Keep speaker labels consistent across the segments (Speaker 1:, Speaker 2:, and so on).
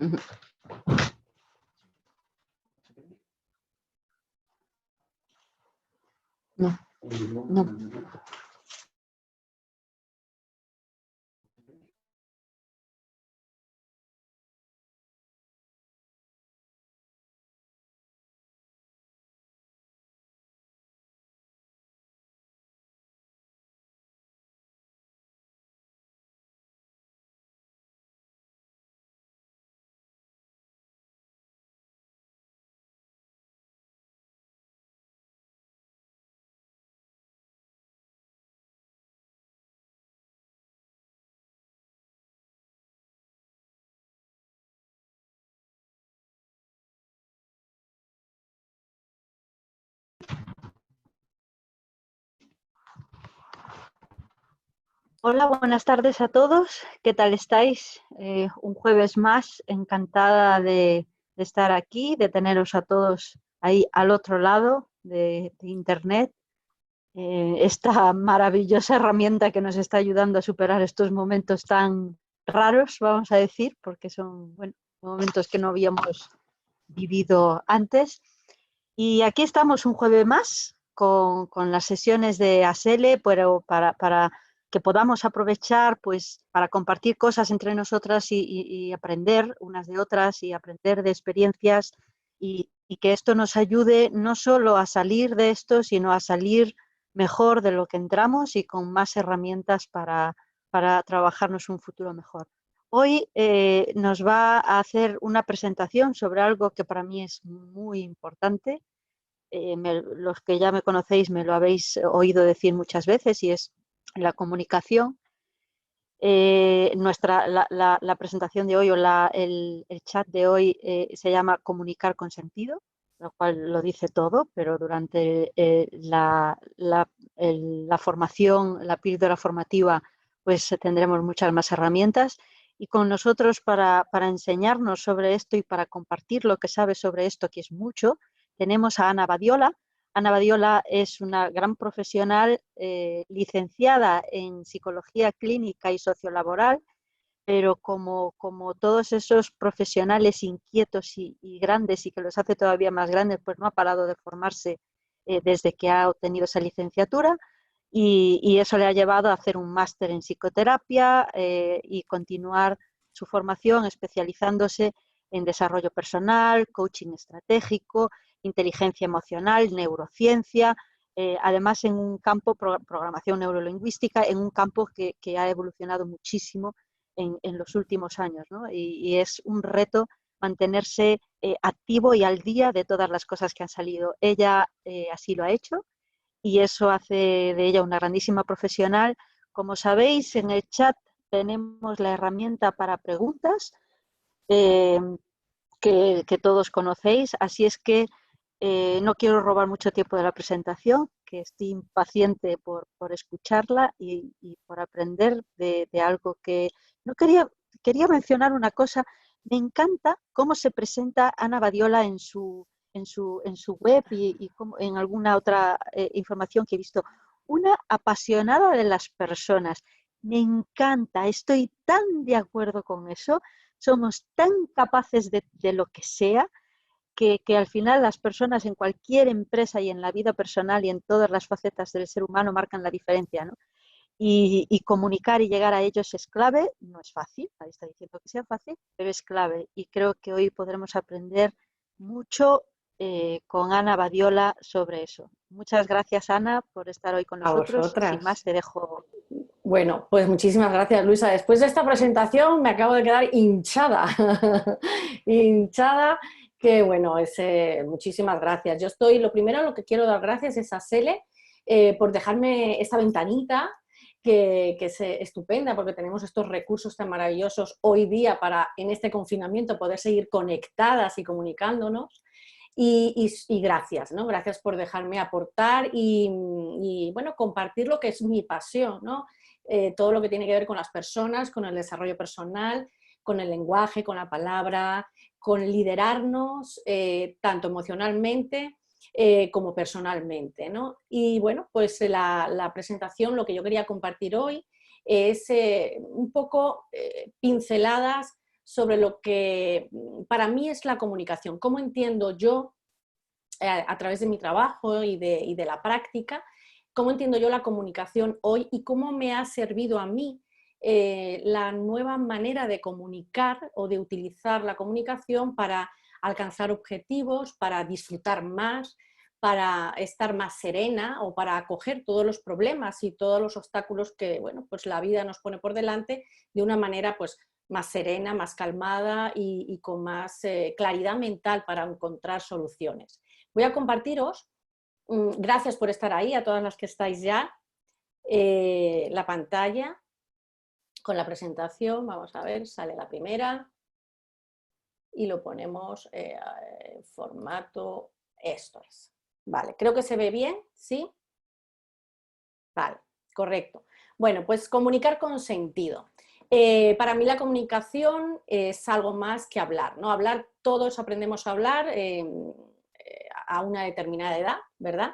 Speaker 1: Ujú. No, no. Hola, buenas tardes a todos. ¿Qué tal estáis? Un jueves más, encantada de estar aquí, de teneros a todos ahí al otro lado de Internet. Esta maravillosa herramienta que nos está ayudando a superar estos momentos tan raros, vamos a decir, porque son, bueno, momentos que no habíamos vivido antes. Y aquí estamos un jueves más con las sesiones de ASELE, pero para que podamos aprovechar pues, para compartir cosas entre nosotras y aprender unas de otras y aprender de experiencias y que esto nos ayude no solo a salir de esto, sino a salir mejor de lo que entramos y con más herramientas para trabajarnos un futuro mejor. Hoy nos va a hacer una presentación sobre algo que para mí es muy importante. Los que ya me conocéis me lo habéis oído decir muchas veces y es la comunicación. La presentación de hoy o el chat de hoy se llama Comunicar con sentido, lo cual lo dice todo, pero durante la formación, la píldora formativa, pues tendremos muchas más herramientas. Y con nosotros para enseñarnos sobre esto y para compartir lo que sabe sobre esto, que es mucho, tenemos a Ana Badiola. Ana Badiola es una gran profesional licenciada en psicología clínica y sociolaboral, pero como todos esos profesionales inquietos y grandes y que los hace todavía más grandes, pues no ha parado de formarse desde que ha obtenido esa licenciatura y eso le ha llevado a hacer un máster en psicoterapia y continuar su formación especializándose en desarrollo personal, coaching estratégico, inteligencia emocional, neurociencia, además en un campo, programación neurolingüística, en un campo que ha evolucionado muchísimo en los últimos años, ¿no? Y es un reto mantenerse activo y al día de todas las cosas que han salido. Ella así lo ha hecho y eso hace de ella una grandísima profesional. Como sabéis, en el chat tenemos la herramienta para preguntas eh, que todos conocéis, así es que no quiero robar mucho tiempo de la presentación, que estoy impaciente por escucharla y por aprender de algo que no quería mencionar una cosa. Me encanta cómo se presenta Ana Badiola en su web y como en alguna otra información que he visto. Una apasionada de las personas. Me encanta, estoy tan de acuerdo con eso. Somos tan capaces de lo que sea que al final las personas en cualquier empresa y en la vida personal y en todas las facetas del ser humano marcan la diferencia, ¿no? Y comunicar y llegar a ellos es clave, no es fácil, nadie está diciendo que sea fácil, pero es clave y creo que hoy podremos aprender mucho con Ana Badiola sobre eso. Muchas gracias, Ana, por estar hoy con
Speaker 2: A
Speaker 1: nosotros. Sin
Speaker 2: vosotras.
Speaker 1: más, te dejo.
Speaker 2: Bueno, pues muchísimas gracias, Luisa. Después de esta presentación me acabo de quedar hinchada. Hinchada, que bueno, muchísimas gracias. Lo primero a lo que quiero dar gracias es a Sele por dejarme esta ventanita que es estupenda porque tenemos estos recursos tan maravillosos hoy día para en este confinamiento poder seguir conectadas y comunicándonos. Y gracias, ¿no? Gracias por dejarme aportar y, bueno, compartir lo que es mi pasión, ¿no? Todo lo que tiene que ver con las personas, con el desarrollo personal, con el lenguaje, con la palabra, con liderarnos tanto emocionalmente como personalmente, ¿no? Y bueno, pues la presentación, lo que yo quería compartir hoy es un poco pinceladas sobre lo que para mí es la comunicación. ¿Cómo entiendo yo, a través de mi trabajo y de la práctica, cómo entiendo yo la comunicación hoy y cómo me ha servido a mí la nueva manera de comunicar o de utilizar la comunicación para alcanzar objetivos, para disfrutar más, para estar más serena o para acoger todos los problemas y todos los obstáculos que, bueno, pues la vida nos pone por delante de una manera pues más serena, más calmada y con más claridad mental para encontrar soluciones. Voy a compartiros, gracias por estar ahí, a todas las que estáis ya, la pantalla con la presentación. Vamos a ver, sale la primera y lo ponemos formato, esto es. Vale, creo que se ve bien, ¿sí? Vale, correcto. Bueno, pues comunicar con sentido. Para mí la comunicación es algo más que hablar, ¿no? Hablar, todos aprendemos a hablar a una determinada edad, ¿verdad?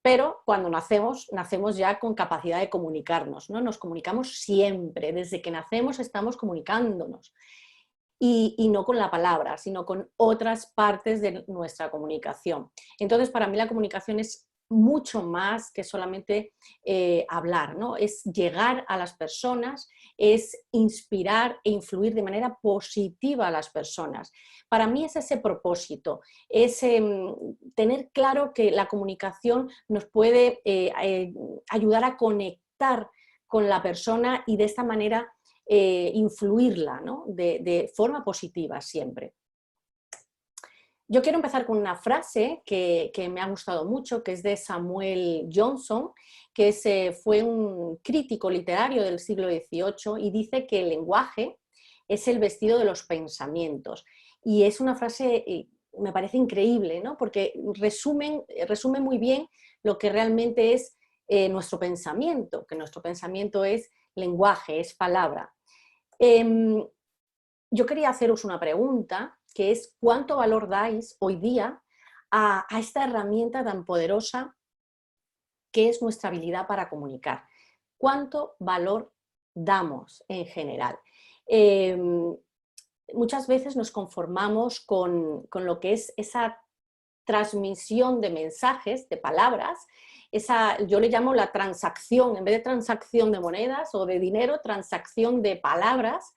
Speaker 2: Pero cuando nacemos ya con capacidad de comunicarnos, ¿no? Nos comunicamos siempre, desde que nacemos estamos comunicándonos. Y no con la palabra, sino con otras partes de nuestra comunicación. Entonces, para mí la comunicación es mucho más que solamente hablar, ¿no? Es llegar a las personas, es inspirar e influir de manera positiva a las personas. Para mí es ese propósito, es tener claro que la comunicación nos puede ayudar a conectar con la persona y de esta manera influirla, ¿no? de forma positiva siempre. Yo quiero empezar con una frase que me ha gustado mucho, que es de Samuel Johnson, que fue un crítico literario del siglo XVIII y dice que el lenguaje es el vestido de los pensamientos. Y es una frase, me parece increíble, ¿no? Porque resume muy bien lo que realmente es nuestro pensamiento, que nuestro pensamiento es lenguaje, es palabra. Yo quería haceros una pregunta, que es ¿cuánto valor dais hoy día a esta herramienta tan poderosa que es nuestra habilidad para comunicar? ¿Cuánto valor damos en general? Muchas veces nos conformamos con lo que es esa transmisión de mensajes, de palabras, yo le llamo la transacción, en vez de transacción de monedas o de dinero, transacción de palabras,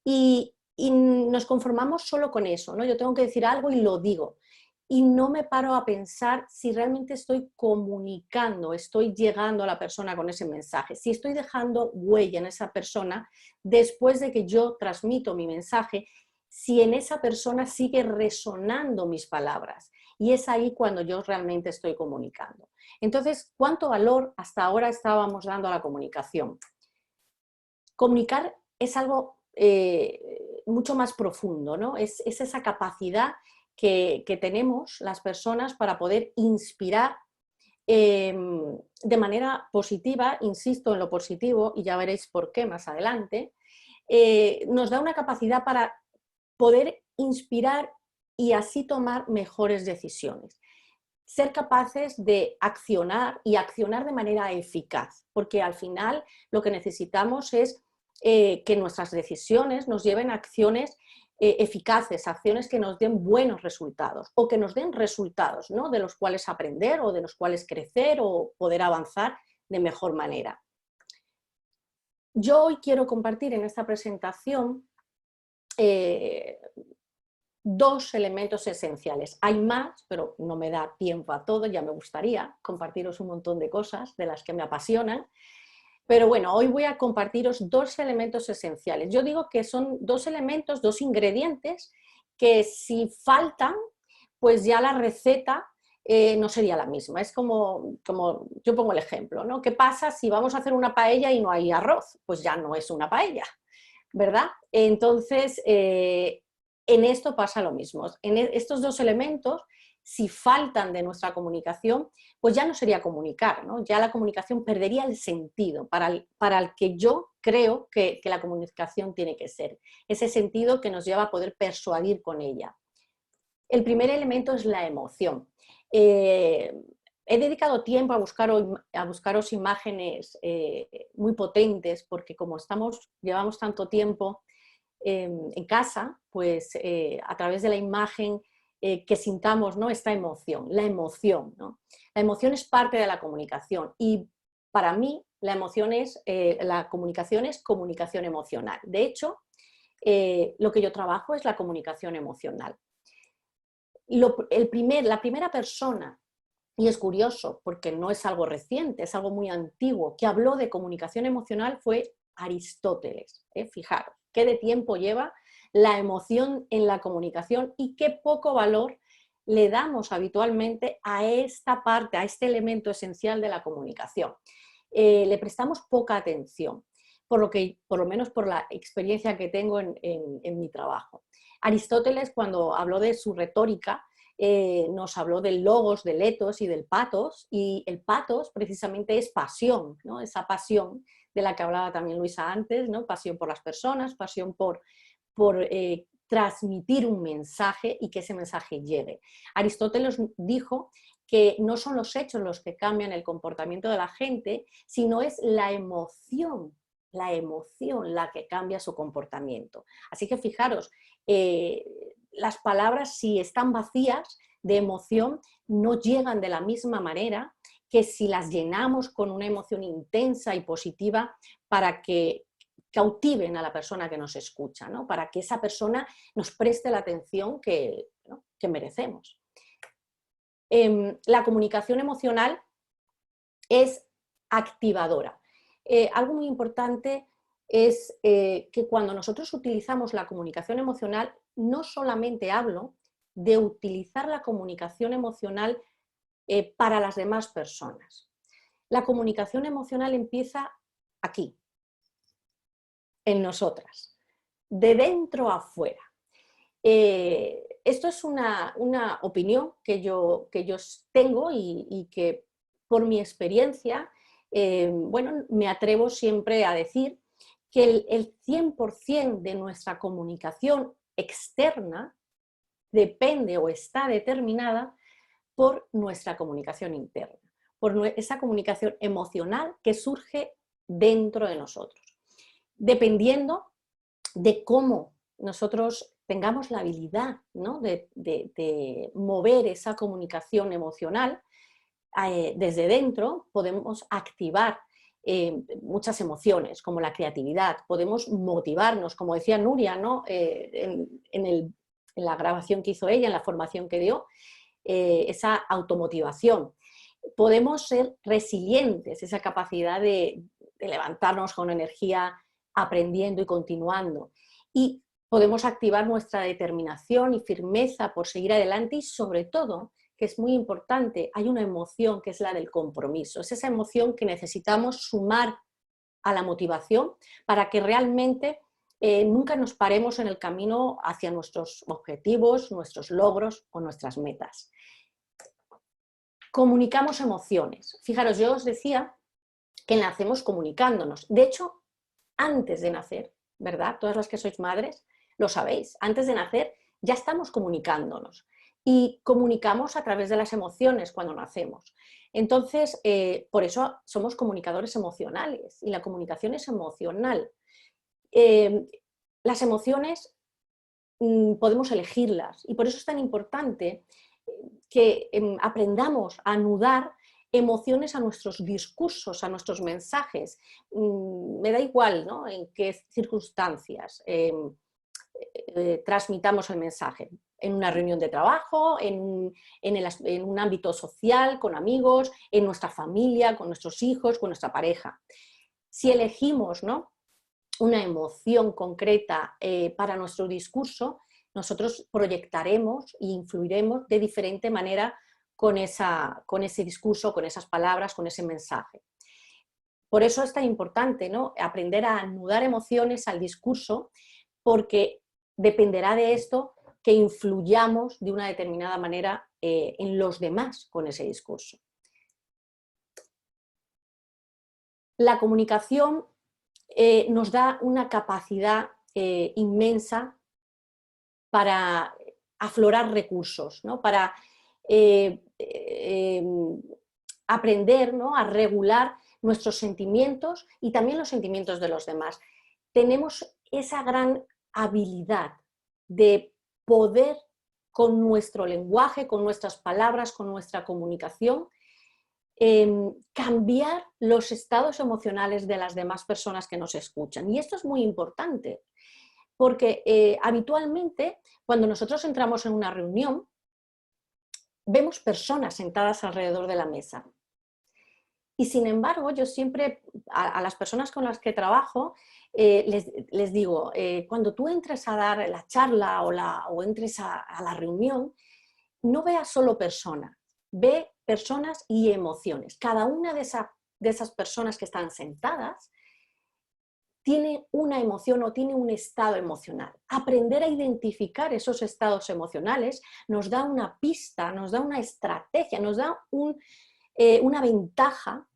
Speaker 2: y nos conformamos solo con eso, ¿no? Yo tengo que decir algo y lo digo, y no me paro a pensar si realmente estoy comunicando, estoy llegando a la persona con ese mensaje, si estoy dejando huella en esa persona después de que yo transmito mi mensaje, si en esa persona sigue resonando mis palabras. Y es ahí cuando yo realmente estoy comunicando. Entonces, ¿cuánto valor hasta ahora estábamos dando a la comunicación? Comunicar es algo mucho más profundo, ¿no? Es esa capacidad que tenemos las personas para poder inspirar de manera positiva, insisto en lo positivo y ya veréis por qué más adelante, nos da una capacidad para poder inspirar y así tomar mejores decisiones. Ser capaces de accionar y accionar de manera eficaz, porque al final lo que necesitamos es que nuestras decisiones nos lleven a acciones eficaces, acciones que nos den buenos resultados o que nos den resultados, ¿no? De los cuales aprender o de los cuales crecer o poder avanzar de mejor manera. Yo hoy quiero compartir en esta presentación dos elementos esenciales. Hay más, pero no me da tiempo a todo, ya me gustaría compartiros un montón de cosas de las que me apasionan. Pero bueno, hoy voy a compartiros dos elementos esenciales. Yo digo que son dos elementos, dos ingredientes que si faltan, pues ya la receta no sería la misma. Es como yo pongo el ejemplo, ¿no? ¿Qué pasa si vamos a hacer una paella y no hay arroz? Pues ya no es una paella, ¿verdad? Entonces, en esto pasa lo mismo. En estos dos elementos, si faltan de nuestra comunicación, pues ya no sería comunicar, ¿no? Ya la comunicación perdería el sentido para el que yo creo que la comunicación tiene que ser. Ese sentido que nos lleva a poder persuadir con ella. El primer elemento es la emoción. He dedicado tiempo a buscaros imágenes muy potentes porque como llevamos tanto tiempo en casa, pues a través de la imagen que sintamos, ¿no? Esta emoción, la emoción, ¿no? La emoción es parte de la comunicación y para mí la comunicación es comunicación emocional. De hecho, lo que yo trabajo es la comunicación emocional. La primera persona, y es curioso porque no es algo reciente, es algo muy antiguo, que habló de comunicación emocional fue Aristóteles. Fijaros, qué de tiempo lleva la emoción en la comunicación y qué poco valor le damos habitualmente a esta parte, a este elemento esencial de la comunicación. Le prestamos poca atención, por lo menos por la experiencia que tengo en mi trabajo. Aristóteles, cuando habló de su retórica, nos habló del logos, del etos y del patos, y el patos precisamente es pasión, ¿no? Esa pasión de la que hablaba también Luisa antes, ¿no? Pasión por las personas, pasión por transmitir un mensaje y que ese mensaje llegue. Aristóteles dijo que no son los hechos los que cambian el comportamiento de la gente, sino es la emoción la que cambia su comportamiento. Así que fijaros, las palabras, si están vacías de emoción, no llegan de la misma manera que si las llenamos con una emoción intensa y positiva para que cautiven a la persona que nos escucha, ¿no? Para que esa persona nos preste la atención que, ¿no? que merecemos. La comunicación emocional es activadora. Algo muy importante es que cuando nosotros utilizamos la comunicación emocional, no solamente hablo de utilizar la comunicación emocional para las demás personas. La comunicación emocional empieza aquí, en nosotras, de dentro a fuera. Esto es una opinión que yo tengo y que por mi experiencia, bueno, me atrevo siempre a decir que el 100% de nuestra comunicación externa depende o está determinada por nuestra comunicación interna, por esa comunicación emocional que surge dentro de nosotros. Dependiendo de cómo nosotros tengamos la habilidad, ¿no? de mover esa comunicación emocional desde dentro, podemos activar muchas emociones, como la creatividad, podemos motivarnos, como decía Nuria, ¿no? En la grabación que hizo ella, en la formación que dio, esa automotivación. Podemos ser resilientes, esa capacidad de levantarnos con energía aprendiendo y continuando. Y podemos activar nuestra determinación y firmeza por seguir adelante y sobre todo, que es muy importante, hay una emoción que es la del compromiso. Es esa emoción que necesitamos sumar a la motivación para que realmente nunca nos paremos en el camino hacia nuestros objetivos, nuestros logros o nuestras metas. Comunicamos emociones. Fijaros, yo os decía que nacemos comunicándonos. De hecho, antes de nacer, ¿verdad? Todas las que sois madres lo sabéis. Antes de nacer ya estamos comunicándonos y comunicamos a través de las emociones cuando nacemos. Entonces, por eso somos comunicadores emocionales y la comunicación es emocional. Las emociones podemos elegirlas y por eso es tan importante que aprendamos a anudar emociones a nuestros discursos, a nuestros mensajes. Me da igual, ¿no? En qué circunstancias transmitamos el mensaje. En una reunión de trabajo, en un ámbito social, con amigos, en nuestra familia, con nuestros hijos, con nuestra pareja. Si elegimos, ¿no? una emoción concreta para nuestro discurso, nosotros proyectaremos e influiremos de diferente manera con ese discurso, con esas palabras, con ese mensaje. Por eso es tan importante, ¿no? aprender a anudar emociones al discurso, porque dependerá de esto que influyamos de una determinada manera en los demás con ese discurso. La comunicación nos da una capacidad inmensa para aflorar recursos, ¿no? Para aprender, ¿no? a regular nuestros sentimientos y también los sentimientos de los demás. Tenemos esa gran habilidad de poder con nuestro lenguaje, con nuestras palabras, con nuestra comunicación, cambiar los estados emocionales de las demás personas que nos escuchan. Y esto es muy importante, porque habitualmente cuando nosotros entramos en una reunión, vemos personas sentadas alrededor de la mesa. Y sin embargo, yo siempre a las personas con las que trabajo les digo, cuando tú entres a dar la charla o entres a la reunión, no veas solo personas, ve personas y emociones. Cada una de esas personas que están sentadas tiene una emoción o tiene un estado emocional. Aprender a identificar esos estados emocionales nos da una pista, nos da una estrategia, nos da una ventaja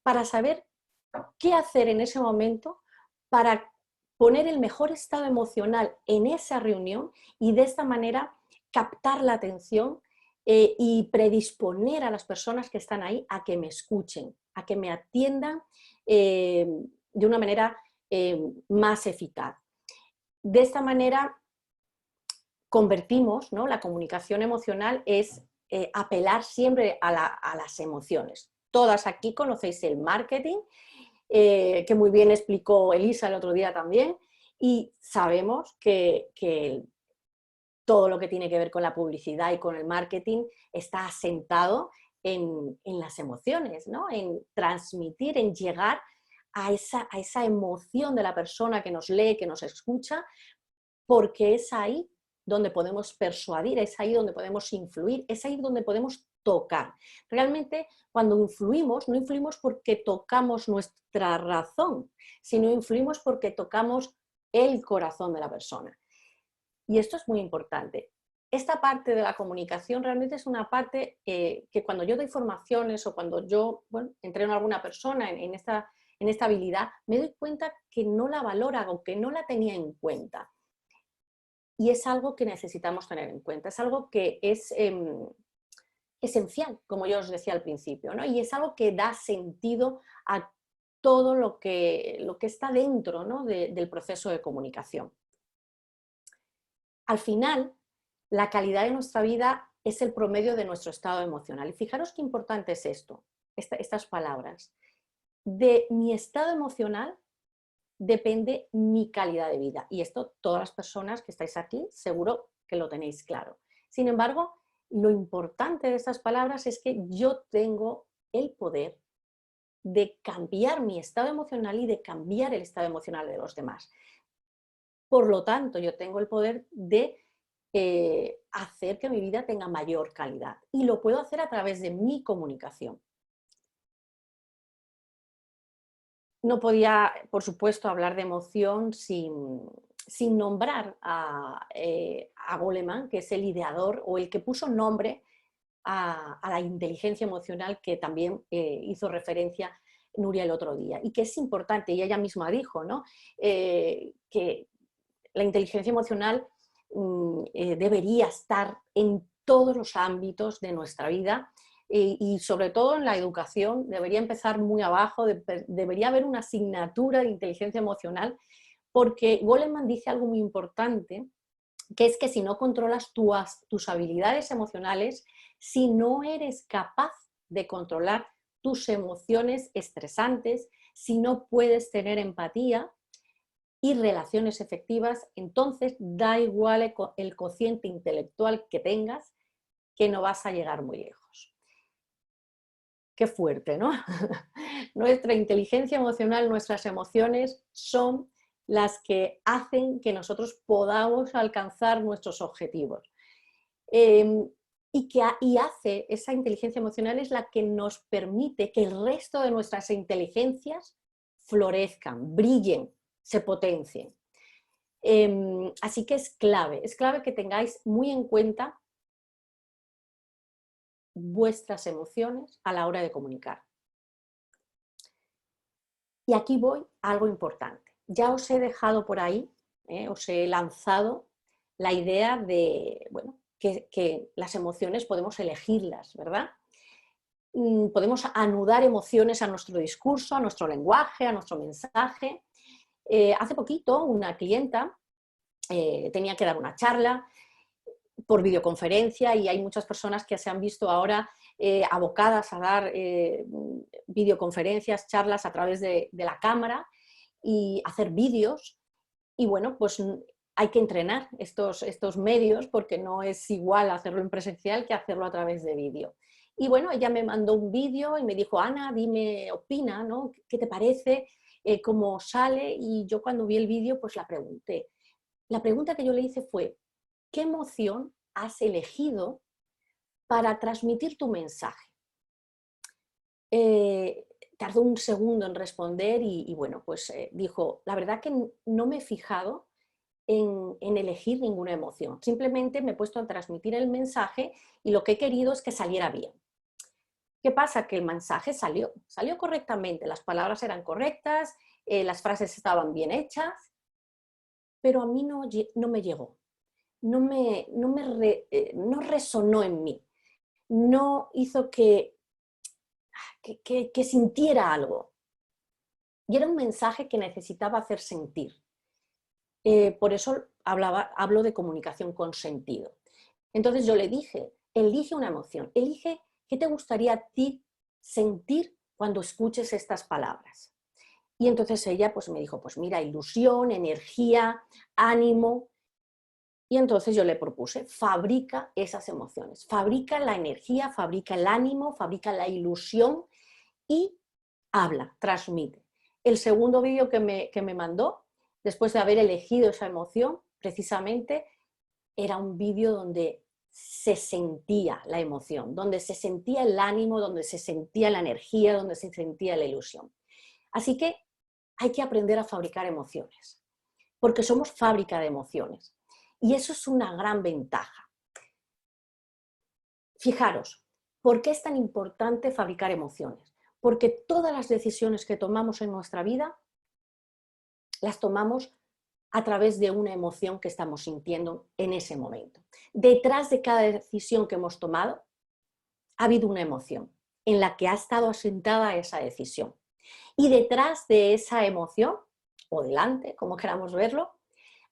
Speaker 2: para saber qué hacer en ese momento para poner el mejor estado emocional en esa reunión y de esta manera captar la atención y predisponer a las personas que están ahí a que me escuchen, a que me atiendan de una manera más eficaz. De esta manera convertimos, ¿no? La comunicación emocional es apelar siempre a las emociones. Todas aquí conocéis el marketing, que muy bien explicó Elisa el otro día también, y sabemos que todo lo que tiene que ver con la publicidad y con el marketing está asentado en las emociones, ¿no? En transmitir, en llegar a esa emoción de la persona que nos lee, que nos escucha, porque es ahí donde podemos persuadir, es ahí donde podemos influir, es ahí donde podemos tocar. Realmente, cuando influimos, no influimos porque tocamos nuestra razón, sino influimos porque tocamos el corazón de la persona. Y esto es muy importante. Esta parte de la comunicación realmente es una parte que cuando yo doy formaciones o cuando yo entreno a alguna persona en esta habilidad, me doy cuenta que no la valora o que no la tenía en cuenta. Y es algo que necesitamos tener en cuenta, es algo que es esencial, como yo os decía al principio, ¿no? Y es algo que da sentido a todo lo que está dentro, ¿no? del proceso de comunicación. Al final, la calidad de nuestra vida es el promedio de nuestro estado emocional. Y fijaros qué importante es esto, estas palabras. De mi estado emocional depende mi calidad de vida. Y esto todas las personas que estáis aquí seguro que lo tenéis claro. Sin embargo, lo importante de estas palabras es que yo tengo el poder de cambiar mi estado emocional y de cambiar el estado emocional de los demás. Por lo tanto, yo tengo el poder de hacer que mi vida tenga mayor calidad. Y lo puedo hacer a través de mi comunicación. No podía, por supuesto, hablar de emoción sin nombrar a Goleman, que es el ideador o el que puso nombre a la inteligencia emocional, que también hizo referencia Nuria el otro día, y que es importante, y ella misma dijo, ¿no? Que la inteligencia emocional debería estar en todos los ámbitos de nuestra vida y sobre todo en la educación, debería empezar muy abajo, debería haber una asignatura de inteligencia emocional, porque Goleman dice algo muy importante, que es que si no controlas tus habilidades emocionales, si no eres capaz de controlar tus emociones estresantes, si no puedes tener empatía y relaciones efectivas, entonces da igual el cociente intelectual que tengas, que no vas a llegar muy lejos. Qué fuerte, ¿no? Nuestra inteligencia emocional, nuestras emociones son las que hacen que nosotros podamos alcanzar nuestros objetivos. Y hace esa inteligencia emocional es la que nos permite que el resto de nuestras inteligencias florezcan, brillen, se potencien. Así que es clave que tengáis muy en cuenta vuestras emociones a la hora de comunicar. Y aquí voy a algo importante. Ya os he dejado por ahí, os he lanzado la idea de, bueno, que las emociones podemos elegirlas, ¿verdad? Podemos anudar emociones a nuestro discurso, a nuestro lenguaje, a nuestro mensaje. Hace poquito una clienta tenía que dar una charla por videoconferencia y hay muchas personas que se han visto ahora abocadas a dar videoconferencias, charlas a través de la cámara y hacer vídeos. Y bueno, pues hay que entrenar estos medios porque no es igual hacerlo en presencial que hacerlo a través de vídeo. Y bueno, ella me mandó un vídeo y me dijo, Ana, dime, opina, ¿no? ¿Qué te parece? ¿Cómo sale? Y yo cuando vi el vídeo, pues la pregunté. La pregunta que yo le hice fue, ¿qué emoción has elegido para transmitir tu mensaje? Tardó un segundo en responder y bueno, pues dijo, la verdad que no me he fijado en elegir ninguna emoción, simplemente me he puesto a transmitir el mensaje y lo que he querido es que saliera bien. ¿Qué pasa? Que el mensaje salió correctamente, las palabras eran correctas, las frases estaban bien hechas, pero a mí no me llegó, no resonó en mí, no hizo que sintiera algo. Y era un mensaje que necesitaba hacer sentir. Por eso hablo de comunicación con sentido. Entonces yo le dije, elige una emoción, elige qué te gustaría a ti sentir cuando escuches estas palabras. Y entonces ella pues me dijo, pues mira, ilusión, energía, ánimo. Y entonces yo le propuse, fabrica esas emociones, fabrica la energía, fabrica el ánimo, fabrica la ilusión y habla, transmite. El segundo vídeo que me mandó, después de haber elegido esa emoción, precisamente era un vídeo donde se sentía la emoción, donde se sentía el ánimo, donde se sentía la energía, donde se sentía la ilusión. Así que hay que aprender a fabricar emociones, porque somos fábrica de emociones. Y eso es una gran ventaja. Fijaros, ¿por qué es tan importante fabricar emociones? Porque todas las decisiones que tomamos en nuestra vida las tomamos a través de una emoción que estamos sintiendo en ese momento. Detrás de cada decisión que hemos tomado ha habido una emoción en la que ha estado asentada esa decisión. Y detrás de esa emoción, o delante, como queramos verlo,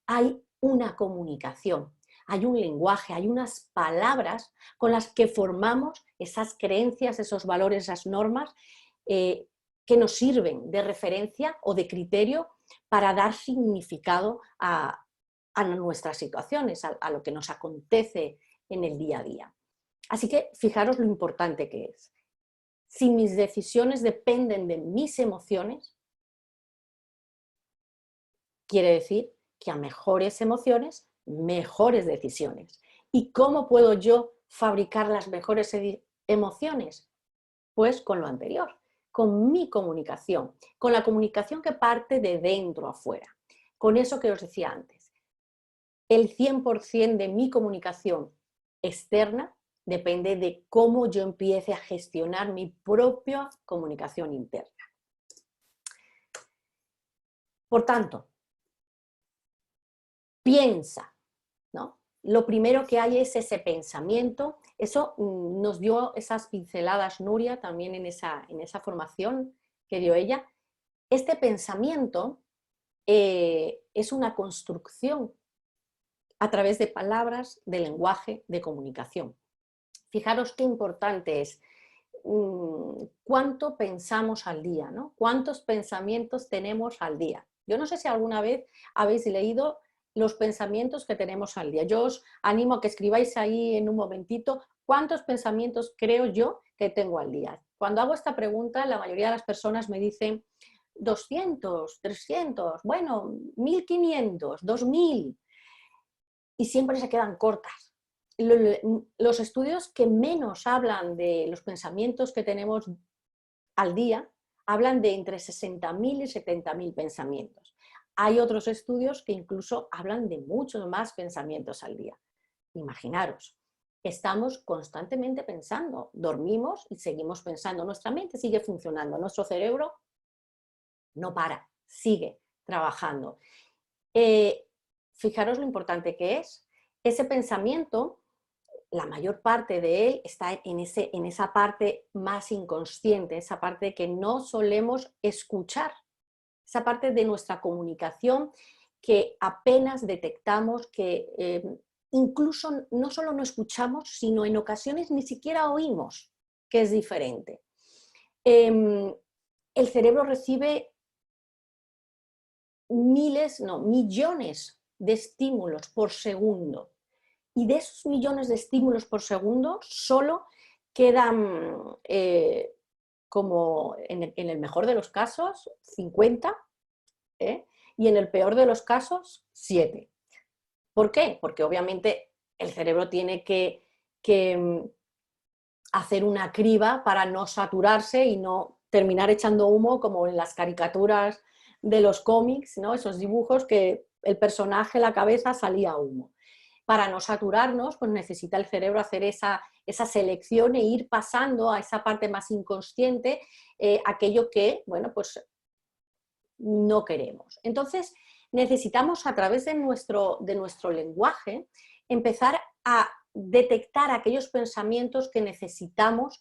Speaker 2: hay una comunicación, hay un lenguaje, hay unas palabras con las que formamos esas creencias, esos valores, esas normas que nos sirven de referencia o de criterio para dar significado a nuestras situaciones, a lo que nos acontece en el día a día. Así que fijaros lo importante que es. Si mis decisiones dependen de mis emociones, quiere decir que a mejores emociones, mejores decisiones. ¿Y cómo puedo yo fabricar las mejores emociones? Pues con lo anterior, con mi comunicación, con la comunicación que parte de dentro a fuera. Con eso que os decía antes, el 100% de mi comunicación externa depende de cómo yo empiece a gestionar mi propia comunicación interna. Por tanto, piensa, ¿no? Lo primero que hay es ese pensamiento. Eso nos dio esas pinceladas Nuria también en esa formación que dio ella. Este pensamiento es una construcción a través de palabras, de lenguaje, de comunicación. Fijaros qué importante es cuánto pensamos al día, ¿no? Cuántos pensamientos tenemos al día. Yo no sé si alguna vez habéis leído los pensamientos que tenemos al día. Yo os animo a que escribáis ahí en un momentito cuántos pensamientos creo yo que tengo al día. Cuando hago esta pregunta, la mayoría de las personas me dicen 200, 300, bueno, 1500, 2000, y siempre se quedan cortas. Los estudios que menos hablan de los pensamientos que tenemos al día hablan de entre 60.000 y 70.000 pensamientos. Hay otros estudios que incluso hablan de muchos más pensamientos al día. Imaginaros, estamos constantemente pensando, dormimos y seguimos pensando, nuestra mente sigue funcionando, nuestro cerebro no para, sigue trabajando. Fijaros lo importante que es. Ese pensamiento, la mayor parte de él está en esa parte más inconsciente, esa parte que no solemos escuchar, esa parte de nuestra comunicación que apenas detectamos, que incluso no solo no escuchamos, sino en ocasiones ni siquiera oímos, que es diferente. El cerebro recibe millones de estímulos por segundo. Y de esos millones de estímulos por segundo, solo quedan, como en el mejor de los casos, 50, y en el peor de los casos, 7. ¿Por qué? Porque obviamente el cerebro tiene que hacer una criba para no saturarse y no terminar echando humo como en las caricaturas de los cómics, ¿no? Esos dibujos que el personaje, la cabeza, salía humo. Para no saturarnos, pues necesita el cerebro hacer esa selección e ir pasando a esa parte más inconsciente aquello que, bueno, pues no queremos. Entonces, necesitamos a través de nuestro lenguaje empezar a detectar aquellos pensamientos que necesitamos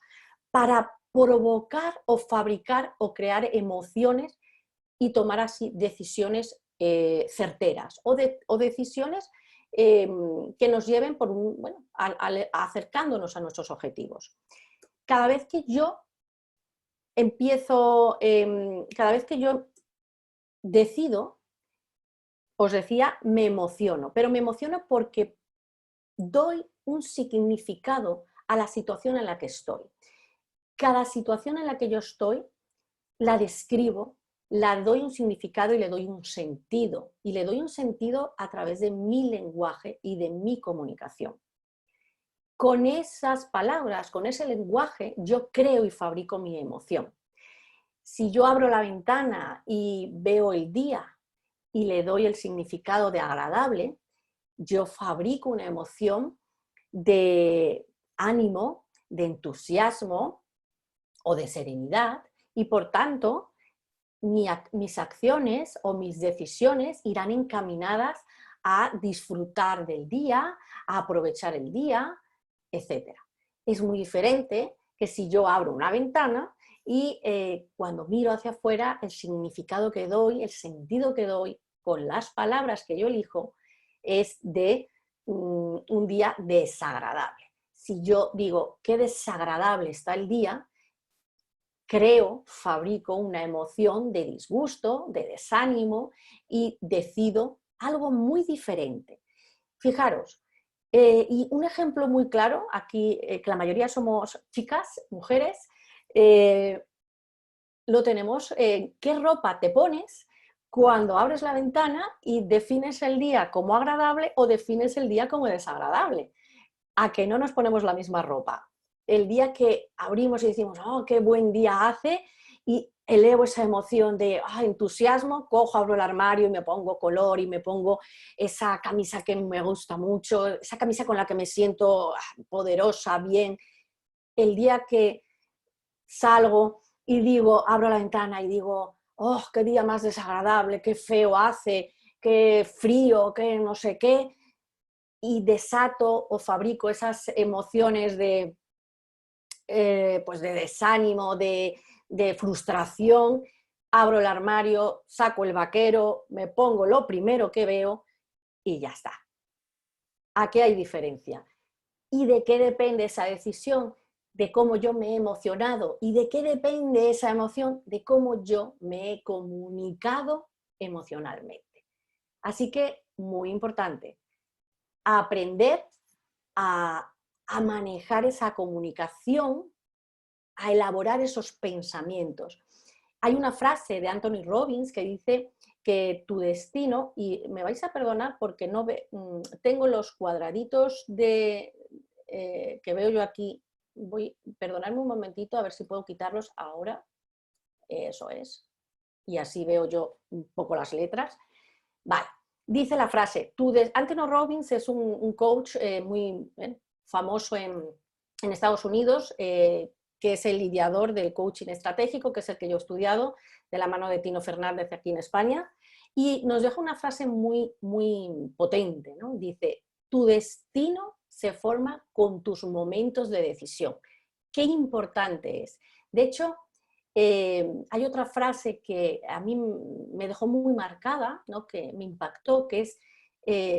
Speaker 2: para provocar o fabricar o crear emociones y tomar así decisiones certeras o decisiones que nos lleven por acercándonos a nuestros objetivos. Cada vez que yo cada vez que yo decido, os decía, me emociono, pero me emociono porque doy un significado a la situación en la que estoy. Cada situación en la que yo estoy la describo, la doy un significado y le doy un sentido. Y le doy un sentido a través de mi lenguaje y de mi comunicación. Con esas palabras, con ese lenguaje, yo creo y fabrico mi emoción. Si yo abro la ventana y veo el día y le doy el significado de agradable, yo fabrico una emoción de ánimo, de entusiasmo o de serenidad y por tanto mis acciones o mis decisiones irán encaminadas a disfrutar del día, a aprovechar el día, etc. Es muy diferente que si yo abro una ventana y cuando miro hacia afuera el significado que doy, el sentido que doy con las palabras que yo elijo es de un día desagradable. Si yo digo qué desagradable está el día, creo, fabrico una emoción de disgusto, de desánimo y decido algo muy diferente. Fijaros, y un ejemplo muy claro, aquí que la mayoría somos chicas, mujeres, lo tenemos, ¿qué ropa te pones cuando abres la ventana y defines el día como agradable o defines el día como desagradable? ¿A que no nos ponemos la misma ropa? El día que abrimos y decimos, oh, qué buen día hace, y elevo esa emoción de entusiasmo, cojo, abro el armario y me pongo color y me pongo esa camisa que me gusta mucho, esa camisa con la que me siento poderosa, bien. El día que salgo y digo, abro la ventana y digo, oh, qué día más desagradable, qué feo hace, qué frío, qué no sé qué, y desato o fabrico esas emociones pues de desánimo, de frustración, abro el armario, saco el vaquero, me pongo lo primero que veo y ya está. ¿A qué hay diferencia? ¿Y de qué depende esa decisión? De cómo yo me he emocionado. ¿Y de qué depende esa emoción? De cómo yo me he comunicado emocionalmente. Así que, muy importante, aprender a manejar esa comunicación, a elaborar esos pensamientos. Hay una frase de Anthony Robbins que dice que tu destino, y me vais a perdonar porque no tengo los cuadraditos que veo yo aquí, perdonadme un momentito a ver si puedo quitarlos ahora, eso es, y así veo yo un poco las letras. Vale, dice la frase, Anthony Robbins es un coach muy famoso en Estados Unidos, que es el ideador del coaching estratégico, que es el que yo he estudiado, de la mano de Tino Fernández aquí en España, y nos deja una frase muy, muy potente, ¿no? Dice, tu destino se forma con tus momentos de decisión. Qué importante es. De hecho, hay otra frase que a mí me dejó muy marcada, ¿no? Que me impactó, que es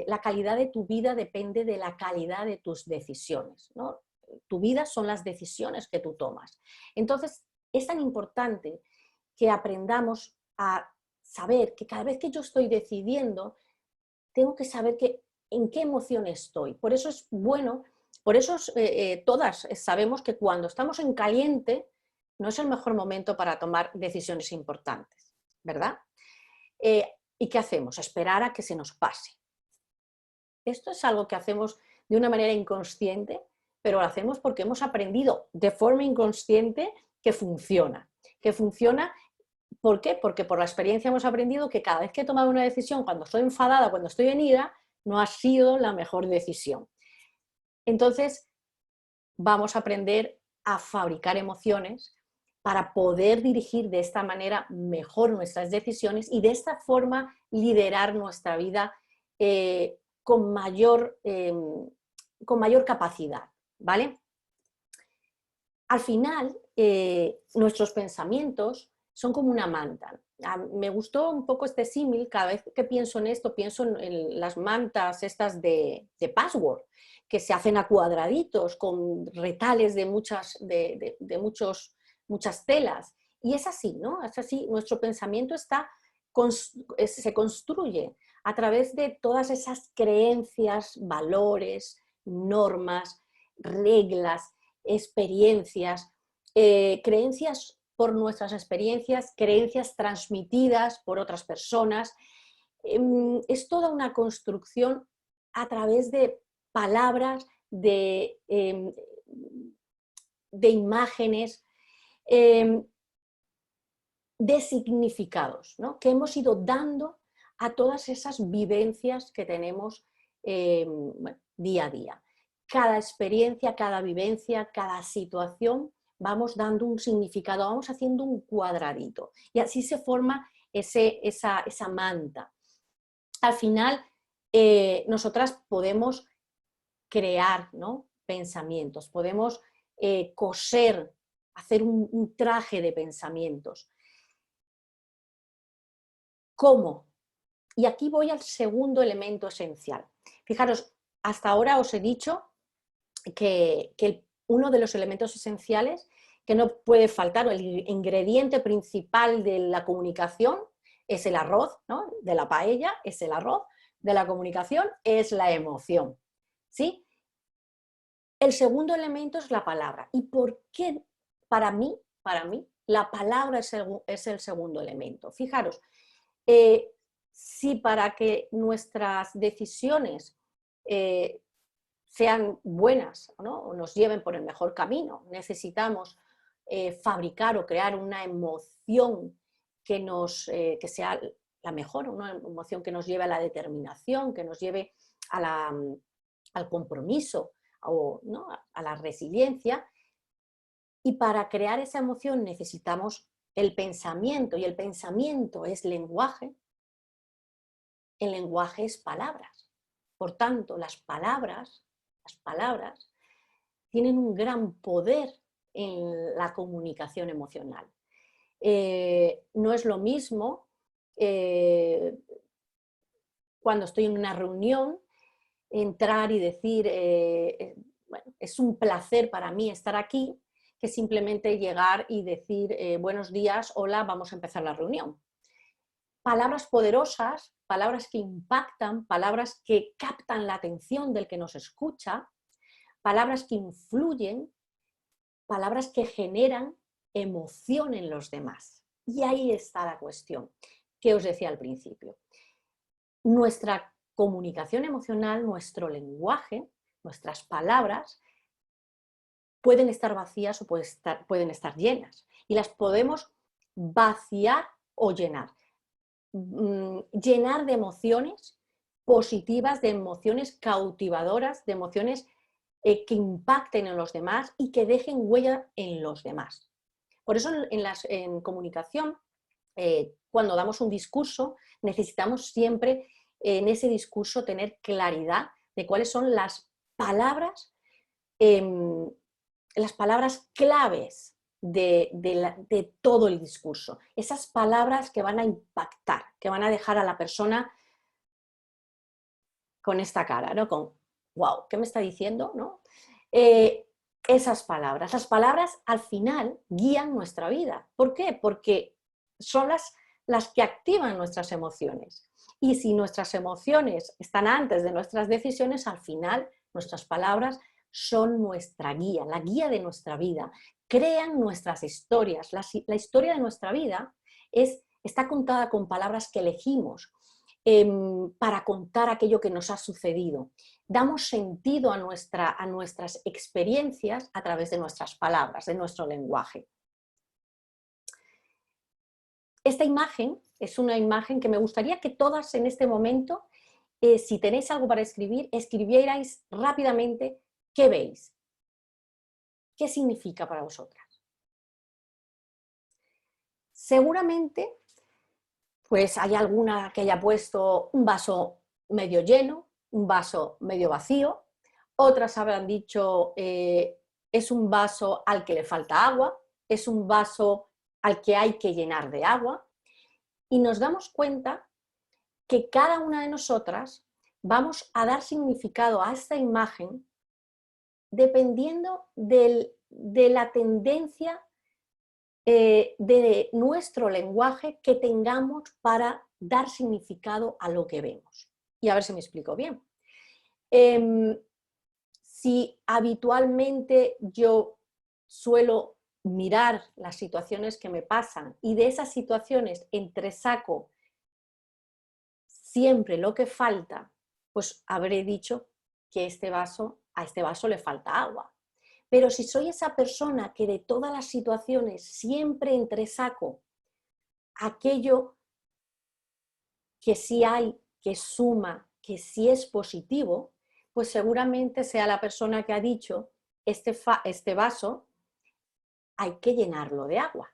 Speaker 2: la calidad de tu vida depende de la calidad de tus decisiones, ¿no? Tu vida son las decisiones que tú tomas. Entonces, es tan importante que aprendamos a saber que cada vez que yo estoy decidiendo, tengo que saber en qué emoción estoy. Por eso es bueno, por eso todas sabemos que cuando estamos en caliente no es el mejor momento para tomar decisiones importantes, ¿verdad? ¿Y qué hacemos? Esperar a que se nos pase. Esto es algo que hacemos de una manera inconsciente, pero lo hacemos porque hemos aprendido de forma inconsciente que funciona. Que funciona, ¿por qué? Porque por la experiencia hemos aprendido que cada vez que he tomado una decisión, cuando estoy enfadada, cuando estoy en ira, no ha sido la mejor decisión. Entonces, vamos a aprender a fabricar emociones para poder dirigir de esta manera mejor nuestras decisiones y de esta forma liderar nuestra vida con mayor capacidad, ¿vale? Al final, nuestros pensamientos son como una manta. Me gustó un poco este símil, cada vez que pienso en esto, pienso en las mantas estas de password, que se hacen a cuadraditos, con retales de muchas telas. Y es así, ¿no? Es así, nuestro pensamiento se construye a través de todas esas creencias, valores, normas, reglas, experiencias, creencias por nuestras experiencias, creencias transmitidas por otras personas. Es toda una construcción a través de palabras, de imágenes, de significados, ¿no? Que hemos ido dando a todas esas vivencias que tenemos día a día. Cada experiencia, cada vivencia, cada situación, vamos dando un significado, vamos haciendo un cuadradito y así se forma esa manta. Al final, nosotras podemos crear, ¿no? Pensamientos, podemos coser, hacer un traje de pensamientos. ¿Cómo? Y aquí voy al segundo elemento esencial. Fijaros, hasta ahora os he dicho que uno de los elementos esenciales que no puede faltar, el ingrediente principal de la comunicación es el arroz, ¿no? De la paella es el arroz, de la comunicación es la emoción, ¿sí? El segundo elemento es la palabra. ¿Y por qué para mí, la palabra es el segundo elemento? Fijaros, si para que nuestras decisiones sean buenas, ¿no? O nos lleven por el mejor camino, necesitamos fabricar o crear una emoción que sea la mejor, una emoción que nos lleve a la determinación, que nos lleve al compromiso o, ¿no? a la resiliencia. Y para crear esa emoción necesitamos el pensamiento, y el pensamiento es lenguaje. El lenguaje es palabras. Por tanto, las palabras tienen un gran poder en la comunicación emocional. No es lo mismo cuando estoy en una reunión, entrar y decir, bueno, es un placer para mí estar aquí, que simplemente llegar y decir, buenos días, hola, vamos a empezar la reunión. Palabras poderosas, palabras que impactan, palabras que captan la atención del que nos escucha, palabras que influyen, palabras que generan emoción en los demás. Y ahí está la cuestión que os decía al principio. Nuestra comunicación emocional, nuestro lenguaje, nuestras palabras, pueden estar vacías o pueden estar llenas. Y las podemos vaciar o llenar. Llenar de emociones positivas, de emociones cautivadoras, de emociones que impacten en los demás y que dejen huella en los demás. Por eso en comunicación, cuando damos un discurso, necesitamos siempre en ese discurso tener claridad de cuáles son las palabras claves de todo el discurso. Esas palabras que van a impactar, que van a dejar a la persona con esta cara, ¿no? Con, wow, ¿qué me está diciendo? ¿No? Esas palabras. Las palabras al final guían nuestra vida. ¿Por qué? Porque son las que activan nuestras emociones. Y si nuestras emociones están antes de nuestras decisiones, al final nuestras palabras son nuestra guía, la guía de nuestra vida. Crean nuestras historias. La historia de nuestra vida está contada con palabras que elegimos para contar aquello que nos ha sucedido. Damos sentido a nuestras experiencias a través de nuestras palabras, de nuestro lenguaje. Esta imagen es una imagen que me gustaría que todas en este momento, si tenéis algo para escribir, escribierais rápidamente qué veis. ¿Qué significa para vosotras? Seguramente pues hay alguna que haya puesto un vaso medio lleno, un vaso medio vacío, otras habrán dicho es un vaso al que le falta agua, es un vaso al que hay que llenar de agua, y nos damos cuenta que cada una de nosotras vamos a dar significado a esta imagen dependiendo de la tendencia de nuestro lenguaje que tengamos para dar significado a lo que vemos. Y a ver si me explico bien. Si habitualmente yo suelo mirar las situaciones que me pasan y de esas situaciones entresaco siempre lo que falta, pues habré dicho que a este vaso le falta agua. Pero si soy esa persona que de todas las situaciones siempre entresaco aquello que sí hay, que suma, que sí es positivo, pues seguramente sea la persona que ha dicho este vaso hay que llenarlo de agua.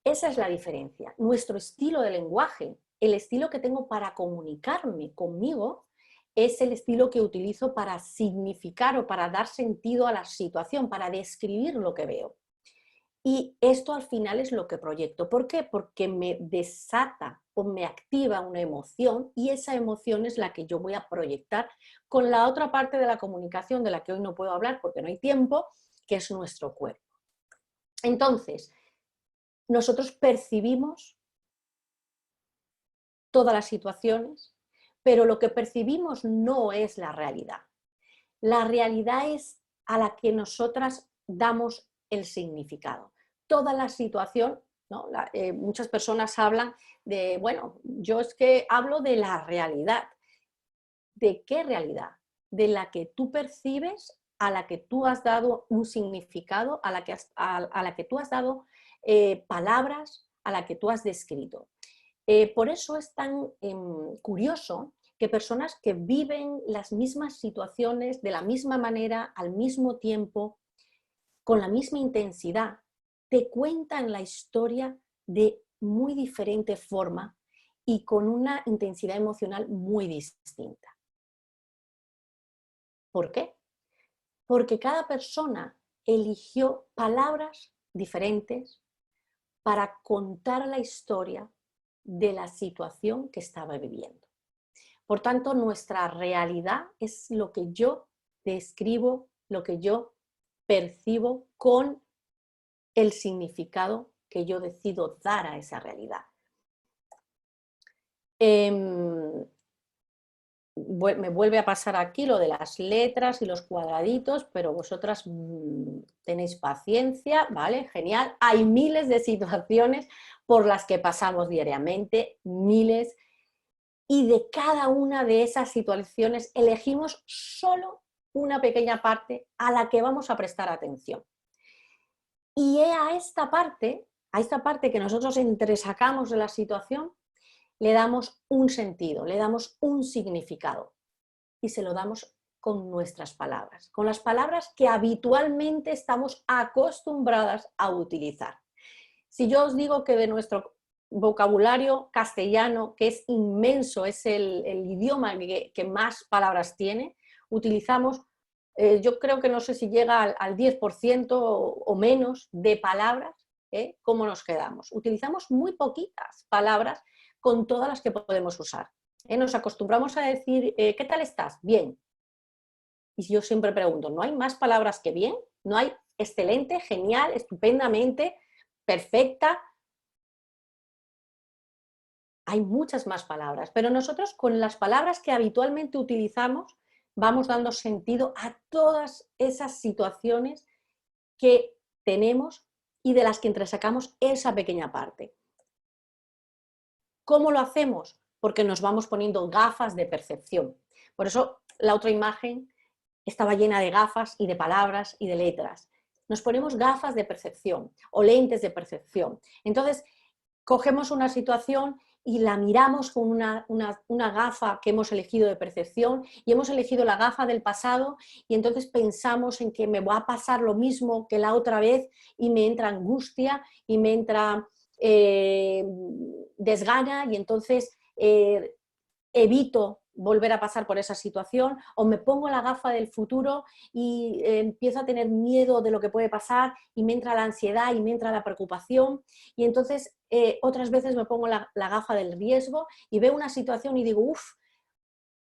Speaker 2: Esa es la diferencia. Nuestro estilo de lenguaje, el estilo que tengo para comunicarme conmigo, es el estilo que utilizo para significar o para dar sentido a la situación, para describir lo que veo. Y esto al final es lo que proyecto. ¿Por qué? Porque me desata o me activa una emoción y esa emoción es la que yo voy a proyectar con la otra parte de la comunicación de la que hoy no puedo hablar porque no hay tiempo, que es nuestro cuerpo. Entonces, nosotros percibimos todas las situaciones, pero lo que percibimos no es la realidad. La realidad es a la que nosotras damos el significado. Toda la situación, ¿no? Muchas personas hablan de, bueno, yo es que hablo de la realidad. ¿De qué realidad? De la que tú percibes, a la que tú has dado un significado, a la que tú has dado palabras, a la que tú has descrito. Por eso es tan curioso que personas que viven las mismas situaciones de la misma manera, al mismo tiempo, con la misma intensidad, te cuentan la historia de muy diferente forma y con una intensidad emocional muy distinta. ¿Por qué? Porque cada persona eligió palabras diferentes para contar la historia de la situación que estaba viviendo. Por tanto, nuestra realidad es lo que yo describo, lo que yo percibo con el significado que yo decido dar a esa realidad. Me vuelve a pasar aquí lo de las letras y los cuadraditos, pero vosotras tenéis paciencia, ¿vale? Genial. Hay miles de situaciones por las que pasamos diariamente, miles, y de cada una de esas situaciones elegimos solo una pequeña parte a la que vamos a prestar atención. Y a esta parte que nosotros entresacamos de la situación, le damos un sentido, le damos un significado y se lo damos con nuestras palabras, con las palabras que habitualmente estamos acostumbradas a utilizar. Si yo os digo que de nuestro vocabulario castellano, que es inmenso, es el idioma que más palabras tiene, utilizamos yo creo que no sé si llega al 10% o menos de palabras, ¿cómo nos quedamos? Utilizamos muy poquitas palabras con todas las que podemos usar. Nos acostumbramos a decir, ¿qué tal estás? Bien. Y yo siempre pregunto, ¿no hay más palabras que bien? ¿No hay excelente, genial, estupendamente, perfecta? Hay muchas más palabras, pero nosotros con las palabras que habitualmente utilizamos vamos dando sentido a todas esas situaciones que tenemos y de las que entresacamos esa pequeña parte. ¿Cómo lo hacemos? Porque nos vamos poniendo gafas de percepción. Por eso la otra imagen estaba llena de gafas y de palabras y de letras. Nos ponemos gafas de percepción o lentes de percepción. Entonces, cogemos una situación y la miramos con una gafa que hemos elegido de percepción y hemos elegido la gafa del pasado y entonces pensamos en que me va a pasar lo mismo que la otra vez y me entra angustia y me entra desgana y entonces evito volver a pasar por esa situación o me pongo la gafa del futuro y empiezo a tener miedo de lo que puede pasar y me entra la ansiedad y me entra la preocupación y entonces otras veces me pongo la gafa del riesgo y veo una situación y digo, uff,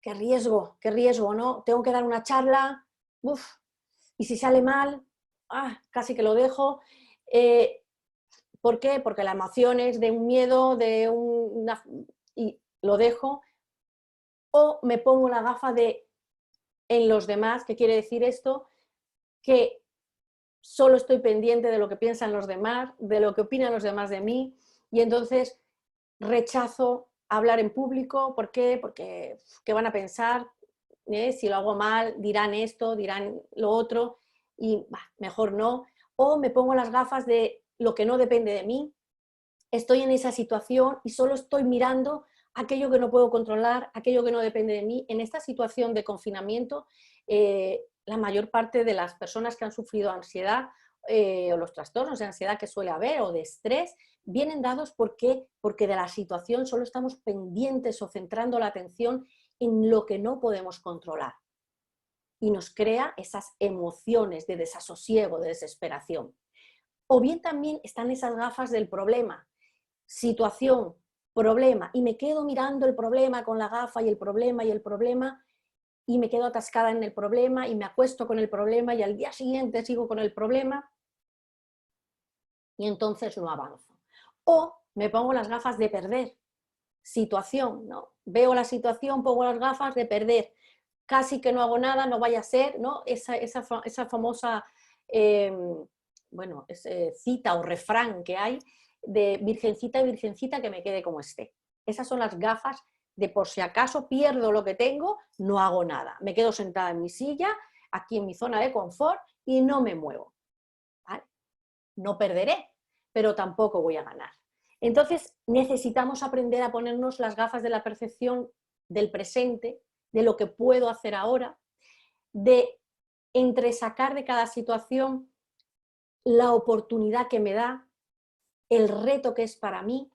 Speaker 2: qué riesgo, ¿no? Tengo que dar una charla, uff, y si sale mal, casi que lo dejo. ¿Por qué? Porque la emoción es de un miedo, y lo dejo. O me pongo la gafa de en los demás, ¿qué quiere decir esto? Que solo estoy pendiente de lo que piensan los demás, de lo que opinan los demás de mí, y entonces rechazo hablar en público. ¿Por qué? Porque ¿qué van a pensar? Si lo hago mal, dirán esto, dirán lo otro, y mejor no. O me pongo las gafas de lo que no depende de mí, estoy en esa situación y solo estoy mirando aquello que no puedo controlar, aquello que no depende de mí. En esta situación de confinamiento, la mayor parte de las personas que han sufrido ansiedad o los trastornos de ansiedad que suele haber o de estrés, vienen dados porque de la situación solo estamos pendientes o centrando la atención en lo que no podemos controlar. Y nos crea esas emociones de desasosiego, de desesperación. O bien también están esas gafas del problema. Situación, problema, y me quedo mirando el problema con la gafa y el problema y me quedo atascada en el problema y me acuesto con el problema y al día siguiente sigo con el problema y entonces no avanzo. O me pongo las gafas de perder, situación, ¿no? Veo la situación, pongo las gafas de perder, casi que no hago nada, no vaya a ser, ¿no? Esa famosa cita o refrán que hay de virgencita y virgencita que me quede como esté. Esas son las gafas de por si acaso pierdo lo que tengo, no hago nada. Me quedo sentada en mi silla, aquí en mi zona de confort y no me muevo. ¿Vale? No perderé, pero tampoco voy a ganar. Entonces necesitamos aprender a ponernos las gafas de la percepción del presente, de lo que puedo hacer ahora, de entresacar de cada situación la oportunidad que me da, el reto que es para mí,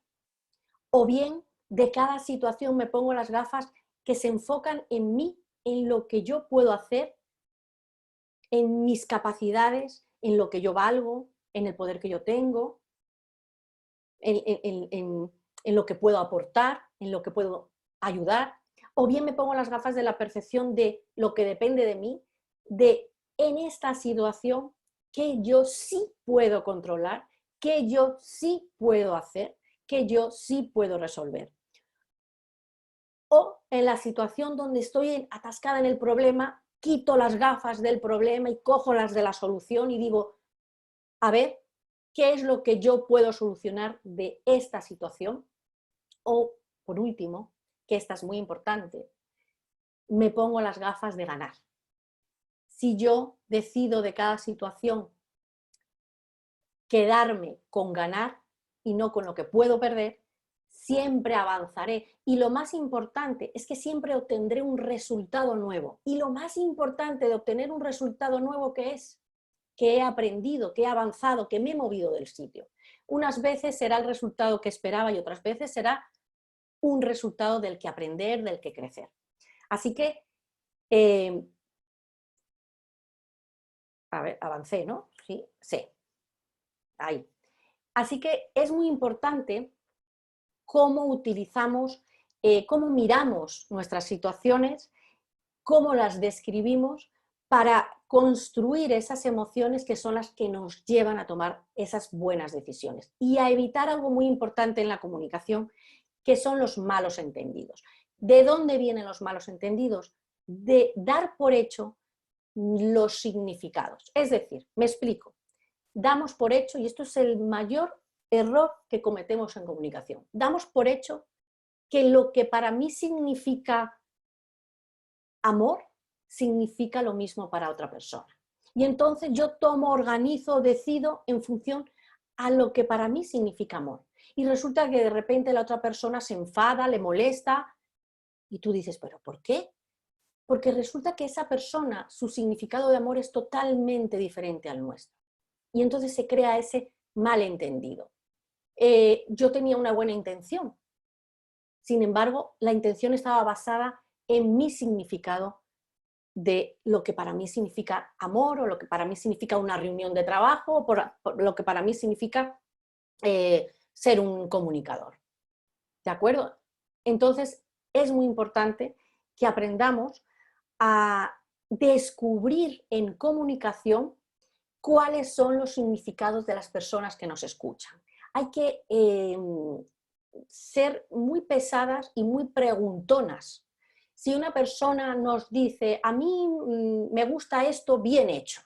Speaker 2: o bien de cada situación me pongo las gafas que se enfocan en mí, en lo que yo puedo hacer, en mis capacidades, en lo que yo valgo, en el poder que yo tengo, en lo que puedo aportar, en lo que puedo ayudar, o bien me pongo las gafas de la percepción de lo que depende de mí, de en esta situación que yo sí puedo controlar, que yo sí puedo hacer, que yo sí puedo resolver. O en la situación donde estoy atascada en el problema, quito las gafas del problema y cojo las de la solución y digo, a ver, ¿qué es lo que yo puedo solucionar de esta situación? O, por último, que esta es muy importante, me pongo las gafas de ganar. Si yo decido de cada situación quedarme con ganar y no con lo que puedo perder, siempre avanzaré. Y lo más importante es que siempre obtendré un resultado nuevo. Y lo más importante de obtener un resultado nuevo, ¿qué es? Que he aprendido, que he avanzado, que me he movido del sitio. Unas veces será el resultado que esperaba y otras veces será un resultado del que aprender, del que crecer. Así que A ver, avancé, ¿no? Sí, sí. Ahí. Así que es muy importante cómo utilizamos, cómo miramos nuestras situaciones, cómo las describimos para construir esas emociones que son las que nos llevan a tomar esas buenas decisiones y a evitar algo muy importante en la comunicación, que son los malos entendidos. ¿De dónde vienen los malos entendidos? De dar por hecho los significados. Es decir, me explico, damos por hecho, y esto es el mayor error que cometemos en comunicación, damos por hecho que lo que para mí significa amor significa lo mismo para otra persona. Y entonces yo tomo, organizo, decido en función a lo que para mí significa amor. Y resulta que de repente la otra persona se enfada, le molesta, y tú dices, ¿pero por qué? Porque resulta que esa persona, su significado de amor es totalmente diferente al nuestro. Y entonces se crea ese malentendido. Yo tenía una buena intención, sin embargo, la intención estaba basada en mi significado de lo que para mí significa amor, o lo que para mí significa una reunión de trabajo, o por lo que para mí significa ser un comunicador. ¿De acuerdo? Entonces, es muy importante que aprendamos a descubrir en comunicación cuáles son los significados de las personas que nos escuchan. Hay que ser muy pesadas y muy preguntonas. Si una persona nos dice, a mí me gusta esto bien hecho,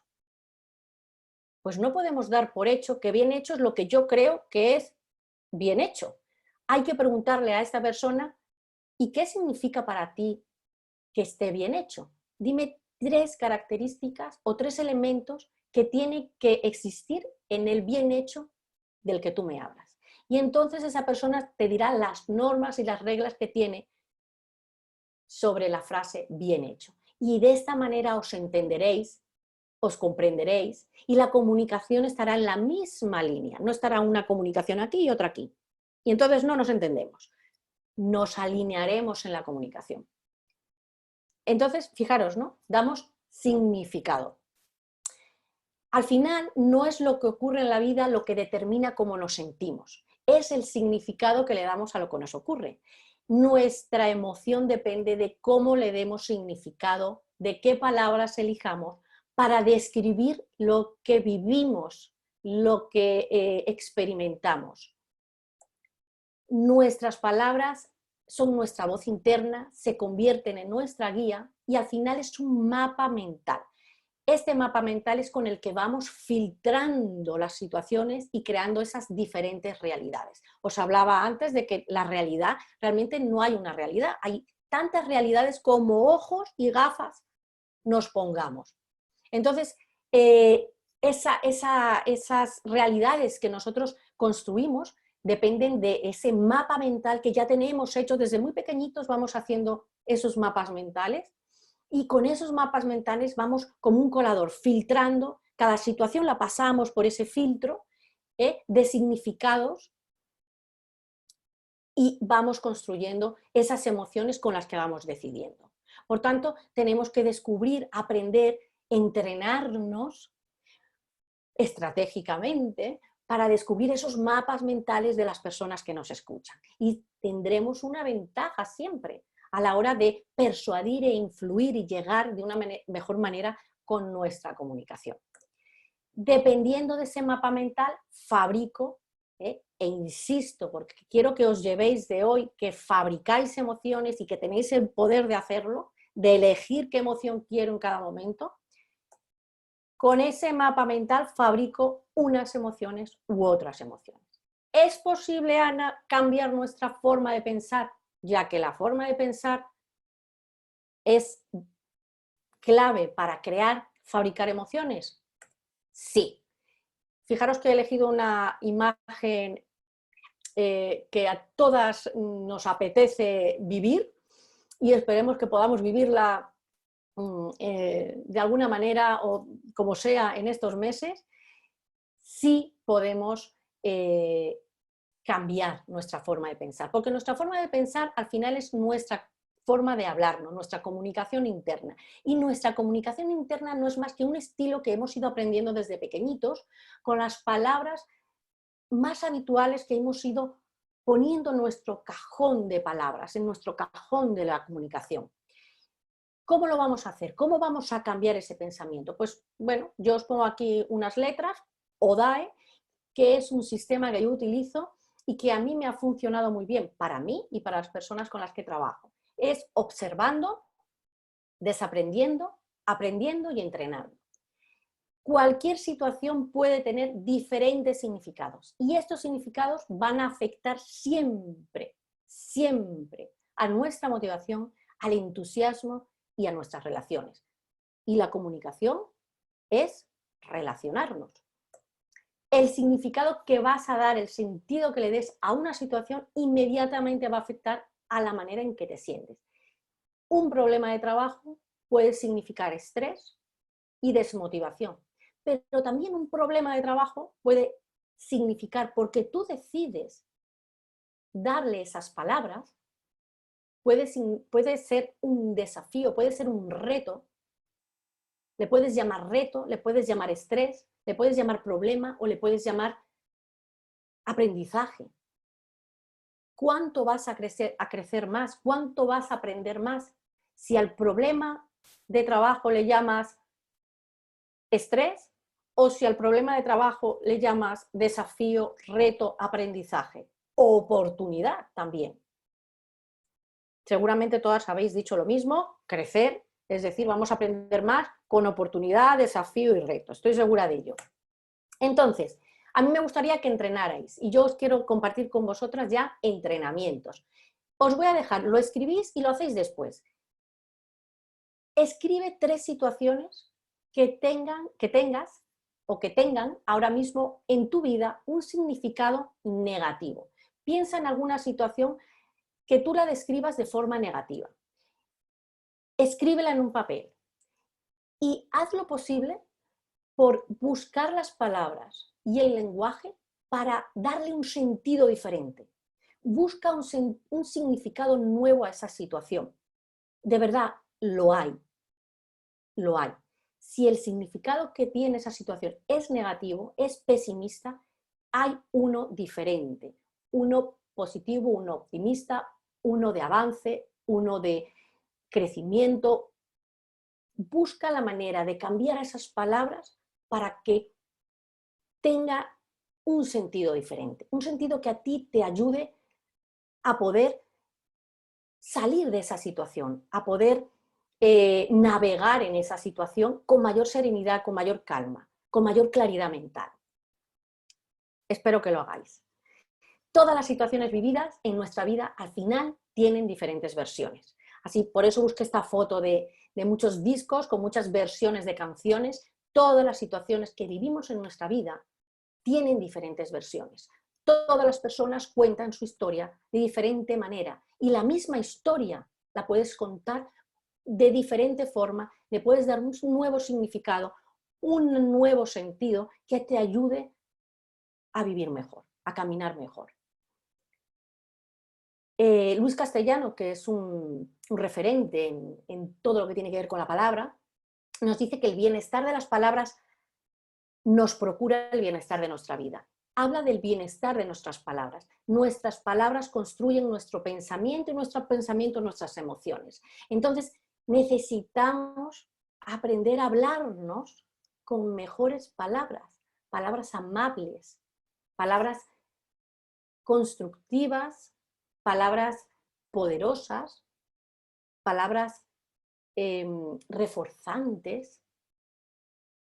Speaker 2: pues no podemos dar por hecho que bien hecho es lo que yo creo que es bien hecho. Hay que preguntarle a esta persona, ¿y qué significa para ti que esté bien hecho? Dime 3 características o 3 elementos que tienen que existir en el bien hecho del que tú me hablas. Y entonces esa persona te dirá las normas y las reglas que tiene sobre la frase bien hecho. Y de esta manera os entenderéis, os comprenderéis y la comunicación estará en la misma línea. No estará una comunicación aquí y otra aquí. Y entonces no nos entendemos. Nos alinearemos en la comunicación. Entonces, fijaros, ¿no? Damos significado. Al final, no es lo que ocurre en la vida lo que determina cómo nos sentimos. Es el significado que le damos a lo que nos ocurre. Nuestra emoción depende de cómo le demos significado, de qué palabras elijamos para describir lo que vivimos, lo que experimentamos. Nuestras palabras son nuestra voz interna, se convierten en nuestra guía y al final es un mapa mental. Este mapa mental es con el que vamos filtrando las situaciones y creando esas diferentes realidades. Os hablaba antes de que la realidad, realmente no hay una realidad, hay tantas realidades como ojos y gafas nos pongamos. Entonces, esas realidades que nosotros construimos dependen de ese mapa mental que ya tenemos hecho desde muy pequeñitos, vamos haciendo esos mapas mentales y con esos mapas mentales vamos como un colador filtrando, cada situación la pasamos por ese filtro de significados y vamos construyendo esas emociones con las que vamos decidiendo. Por tanto, tenemos que descubrir, aprender, entrenarnos estratégicamente para descubrir esos mapas mentales de las personas que nos escuchan. Y tendremos una ventaja siempre a la hora de persuadir e influir y llegar de una mejor manera con nuestra comunicación. Dependiendo de ese mapa mental, fabrico, e insisto, porque quiero que os llevéis de hoy que fabricáis emociones y que tenéis el poder de hacerlo, de elegir qué emoción quiero en cada momento. Con ese mapa mental fabrico unas emociones u otras emociones. ¿Es posible, Ana, cambiar nuestra forma de pensar? Ya que la forma de pensar es clave para crear, fabricar emociones. Sí. Fijaros que he elegido una imagen que a todas nos apetece vivir y esperemos que podamos vivirla de alguna manera o como sea en estos meses. Sí podemos cambiar nuestra forma de pensar, porque nuestra forma de pensar al final es nuestra forma de hablarnos, nuestra comunicación interna. Y nuestra comunicación interna no es más que un estilo que hemos ido aprendiendo desde pequeñitos, con las palabras más habituales que hemos ido poniendo en nuestro cajón de palabras, en nuestro cajón de la comunicación. ¿Cómo lo vamos a hacer? ¿Cómo vamos a cambiar ese pensamiento? Pues bueno, yo os pongo aquí unas letras, ODAE, que es un sistema que yo utilizo y que a mí me ha funcionado muy bien para mí y para las personas con las que trabajo. Es observando, desaprendiendo, aprendiendo y entrenando. Cualquier situación puede tener diferentes significados y estos significados van a afectar siempre, siempre a nuestra motivación, al entusiasmo y a nuestras relaciones. Y la comunicación es relacionarnos. El significado que vas a dar, el sentido que le des a una situación, inmediatamente va a afectar a la manera en que te sientes. Un problema de trabajo puede significar estrés y desmotivación, pero también un problema de trabajo puede significar, porque tú decides darle esas palabras, puede ser un desafío, puede ser un reto. Le puedes llamar reto, le puedes llamar estrés, le puedes llamar problema o le puedes llamar aprendizaje. ¿Cuánto vas a crecer más? ¿Cuánto vas a aprender más? Si al problema de trabajo le llamas estrés o si al problema de trabajo le llamas desafío, reto, aprendizaje, oportunidad también. Seguramente todas habéis dicho lo mismo, crecer, es decir, vamos a aprender más con oportunidad, desafío y reto. Estoy segura de ello. Entonces, a mí me gustaría que entrenarais y yo os quiero compartir con vosotras ya entrenamientos. Os voy a dejar, lo escribís y lo hacéis después. Escribe 3 situaciones que tengas o que tengan ahora mismo en tu vida un significado negativo. Piensa en alguna situación que tú la describas de forma negativa. Escríbela en un papel y haz lo posible por buscar las palabras y el lenguaje para darle un sentido diferente. Busca un significado nuevo a esa situación. De verdad, lo hay. Lo hay. Si el significado que tiene esa situación es negativo, es pesimista, hay uno diferente, uno positivo, uno optimista, uno de avance, uno de crecimiento. Busca la manera de cambiar esas palabras para que tenga un sentido diferente, un sentido que a ti te ayude a poder salir de esa situación, a poder navegar en esa situación con mayor serenidad, con mayor calma, con mayor claridad mental. Espero que lo hagáis. Todas las situaciones vividas en nuestra vida al final tienen diferentes versiones. Así, por eso busqué esta foto de muchos discos con muchas versiones de canciones. Todas las situaciones que vivimos en nuestra vida tienen diferentes versiones. Todas las personas cuentan su historia de diferente manera y la misma historia la puedes contar de diferente forma, le puedes dar un nuevo significado, un nuevo sentido que te ayude a vivir mejor, a caminar mejor. Luis Castellano, que es un referente en todo lo que tiene que ver con la palabra, nos dice que el bienestar de las palabras nos procura el bienestar de nuestra vida. Habla del bienestar de nuestras palabras. Nuestras palabras construyen nuestro pensamiento y nuestro pensamiento nuestras emociones. Entonces, necesitamos aprender a hablarnos con mejores palabras, palabras amables, palabras constructivas, palabras poderosas, palabras reforzantes,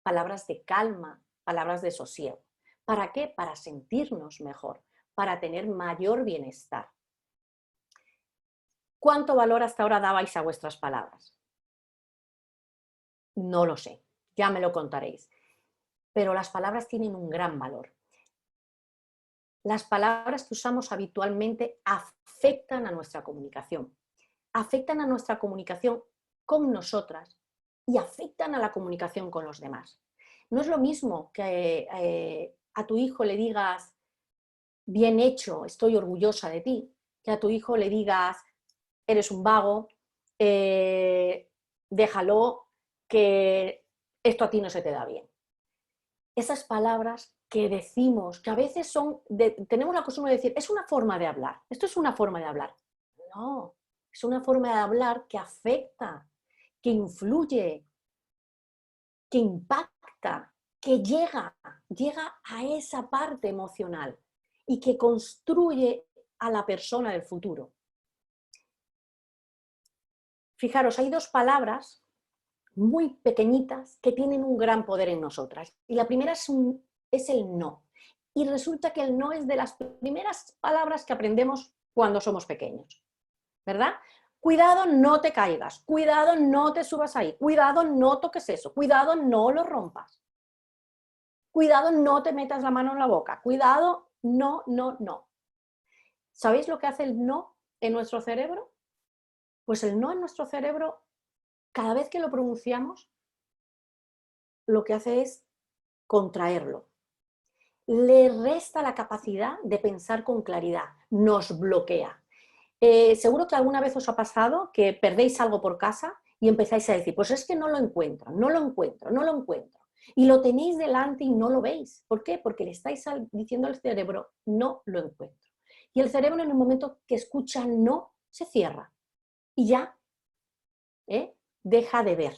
Speaker 2: palabras de calma, palabras de sosiego. ¿Para qué? Para sentirnos mejor, para tener mayor bienestar. ¿Cuánto valor hasta ahora dabais a vuestras palabras? No lo sé, ya me lo contaréis. Pero las palabras tienen un gran valor. Las palabras que usamos habitualmente afectan a nuestra comunicación. Afectan a nuestra comunicación con nosotras y afectan a la comunicación con los demás. No es lo mismo que a tu hijo le digas bien hecho, estoy orgullosa de ti, que a tu hijo le digas eres un vago, déjalo, que esto a ti no se te da bien. Esas palabras que decimos, que a veces tenemos la costumbre de decir, es una forma de hablar, esto es una forma de hablar. No, es una forma de hablar que afecta, que influye, que impacta, que llega a esa parte emocional y que construye a la persona del futuro. Fijaros, hay dos palabras muy pequeñitas que tienen un gran poder en nosotras. Y la primera es el no. Y resulta que el no es de las primeras palabras que aprendemos cuando somos pequeños, ¿verdad? Cuidado, no te caigas. Cuidado, no te subas ahí. Cuidado, no toques eso. Cuidado, no lo rompas. Cuidado, no te metas la mano en la boca. Cuidado, no, no, no. ¿Sabéis lo que hace el no en nuestro cerebro? Pues el no en nuestro cerebro, cada vez que lo pronunciamos, lo que hace es contraerlo. Le resta la capacidad de pensar con claridad, nos bloquea. Seguro que alguna vez os ha pasado que perdéis algo por casa y empezáis a decir, pues es que no lo encuentro, no lo encuentro, no lo encuentro. Y lo tenéis delante y no lo veis. ¿Por qué? Porque le estáis diciendo al cerebro, no lo encuentro. Y el cerebro en el momento que escucha no, se cierra. Y ya deja de ver.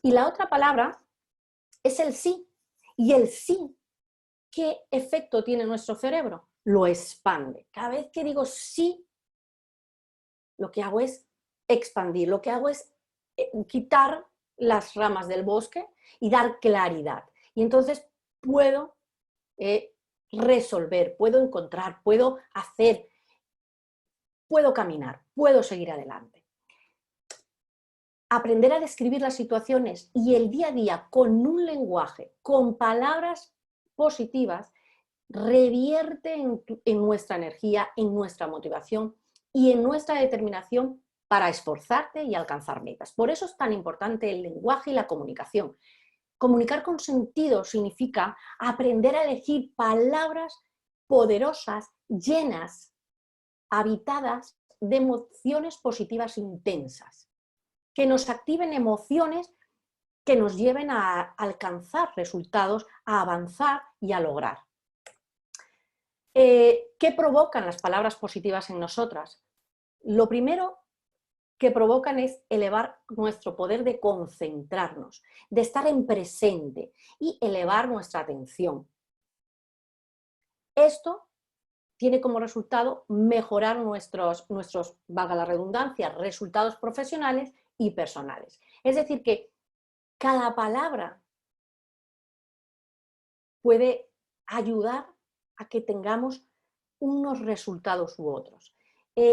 Speaker 2: Y la otra palabra es el sí. Y el sí, ¿qué efecto tiene nuestro cerebro? Lo expande. Cada vez que digo sí, lo que hago es expandir, lo que hago es quitar las ramas del bosque y dar claridad. Y entonces puedo resolver, puedo encontrar, puedo hacer, puedo caminar, puedo seguir adelante. Aprender a describir las situaciones y el día a día con un lenguaje, con palabras positivas, revierte en nuestra energía, en nuestra motivación y en nuestra determinación para esforzarte y alcanzar metas. Por eso es tan importante el lenguaje y la comunicación. Comunicar con sentido significa aprender a elegir palabras poderosas, llenas, habitadas de emociones positivas intensas, que nos activen emociones que nos lleven a alcanzar resultados, a avanzar y a lograr. ¿Qué provocan las palabras positivas en nosotras? Lo primero que provocan es elevar nuestro poder de concentrarnos, de estar en presente y elevar nuestra atención. Esto tiene como resultado mejorar nuestros, valga la redundancia, resultados profesionales y personales. Es decir, que cada palabra puede ayudar a que tengamos unos resultados u otros.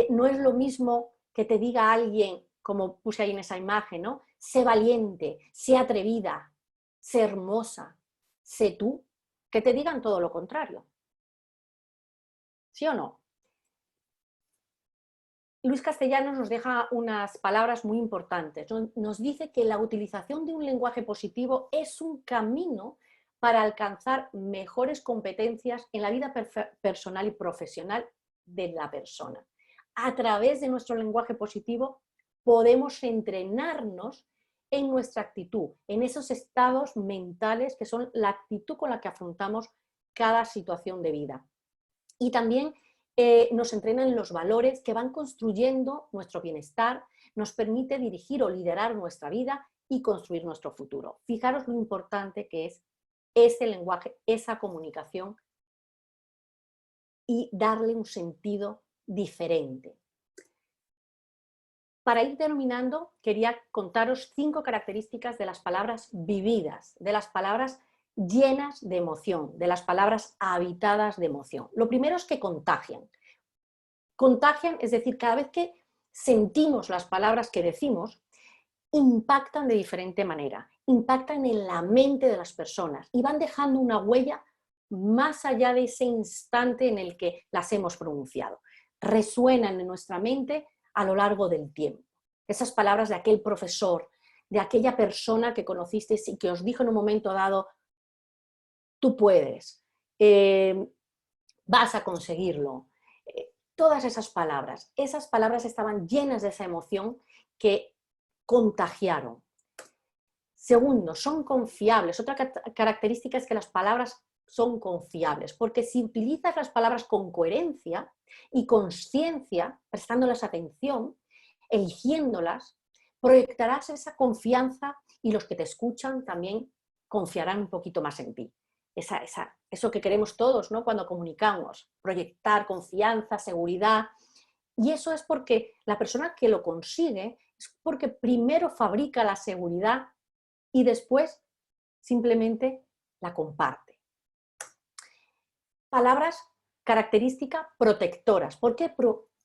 Speaker 2: No es lo mismo que te diga alguien, como puse ahí en esa imagen, ¿no? Sé valiente, sé atrevida, sé hermosa, sé tú, que te digan todo lo contrario. ¿Sí o no? Luis Castellanos nos deja unas palabras muy importantes. Nos dice que la utilización de un lenguaje positivo es un camino para alcanzar mejores competencias en la vida personal y profesional de la persona. A través de nuestro lenguaje positivo podemos entrenarnos en nuestra actitud, en esos estados mentales que son la actitud con la que afrontamos cada situación de vida. Y también nos entrenan los valores que van construyendo nuestro bienestar, nos permite dirigir o liderar nuestra vida y construir nuestro futuro. Fijaros lo importante que es ese lenguaje, esa comunicación y darle un sentido diferente. Para ir terminando, quería contaros 5 características de las palabras vividas, de las palabras llenas de emoción, de las palabras habitadas de emoción. Lo primero es que contagian. Contagian, es decir, cada vez que sentimos las palabras que decimos, impactan de diferente manera, impactan en la mente de las personas y van dejando una huella más allá de ese instante en el que las hemos pronunciado. Resuenan en nuestra mente a lo largo del tiempo. Esas palabras de aquel profesor, de aquella persona que conocisteis y que os dijo en un momento dado, tú puedes, vas a conseguirlo, todas esas palabras estaban llenas de esa emoción que contagiaron. Segundo, son confiables. Otra característica es que las palabras son confiables, porque si utilizas las palabras con coherencia y conciencia, prestándoles atención, eligiéndolas, proyectarás esa y los que te escuchan también confiarán un poquito más en ti. Eso que queremos todos, ¿no? Cuando comunicamos, proyectar confianza, seguridad. Y eso es porque la persona que lo consigue es porque primero fabrica la seguridad y después simplemente la comparte. Palabras características protectoras, porque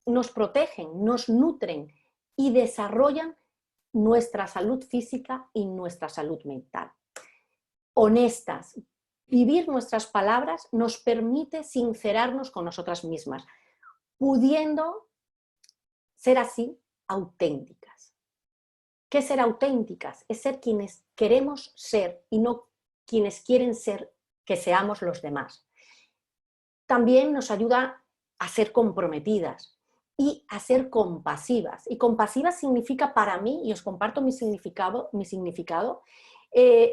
Speaker 2: nos protegen, nos nutren y desarrollan nuestra salud física y nuestra salud mental. Honestas. Vivir nuestras palabras nos permite sincerarnos con nosotras mismas, pudiendo ser así auténticas. ¿Qué es ser auténticas? Es ser quienes queremos ser y no quienes quieren ser que seamos los demás. También nos ayuda a ser comprometidas y a ser compasivas. Y compasivas significa para mí, y os comparto mi significado,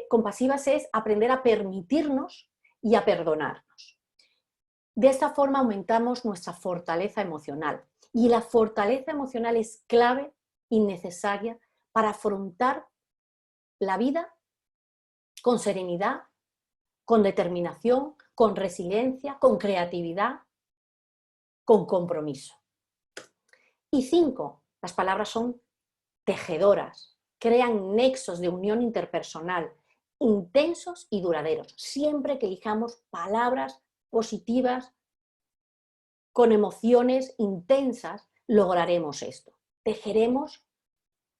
Speaker 2: compasivas es aprender a permitirnos y a perdonarnos. De esta forma aumentamos nuestra fortaleza emocional. Y la fortaleza emocional es clave y necesaria para afrontar la vida con serenidad, con determinación, con resiliencia, con creatividad, con compromiso. Y 5, las palabras son tejedoras, crean nexos de unión interpersonal intensos y duraderos, siempre que elijamos palabras positivas, con emociones intensas, lograremos esto. Tejeremos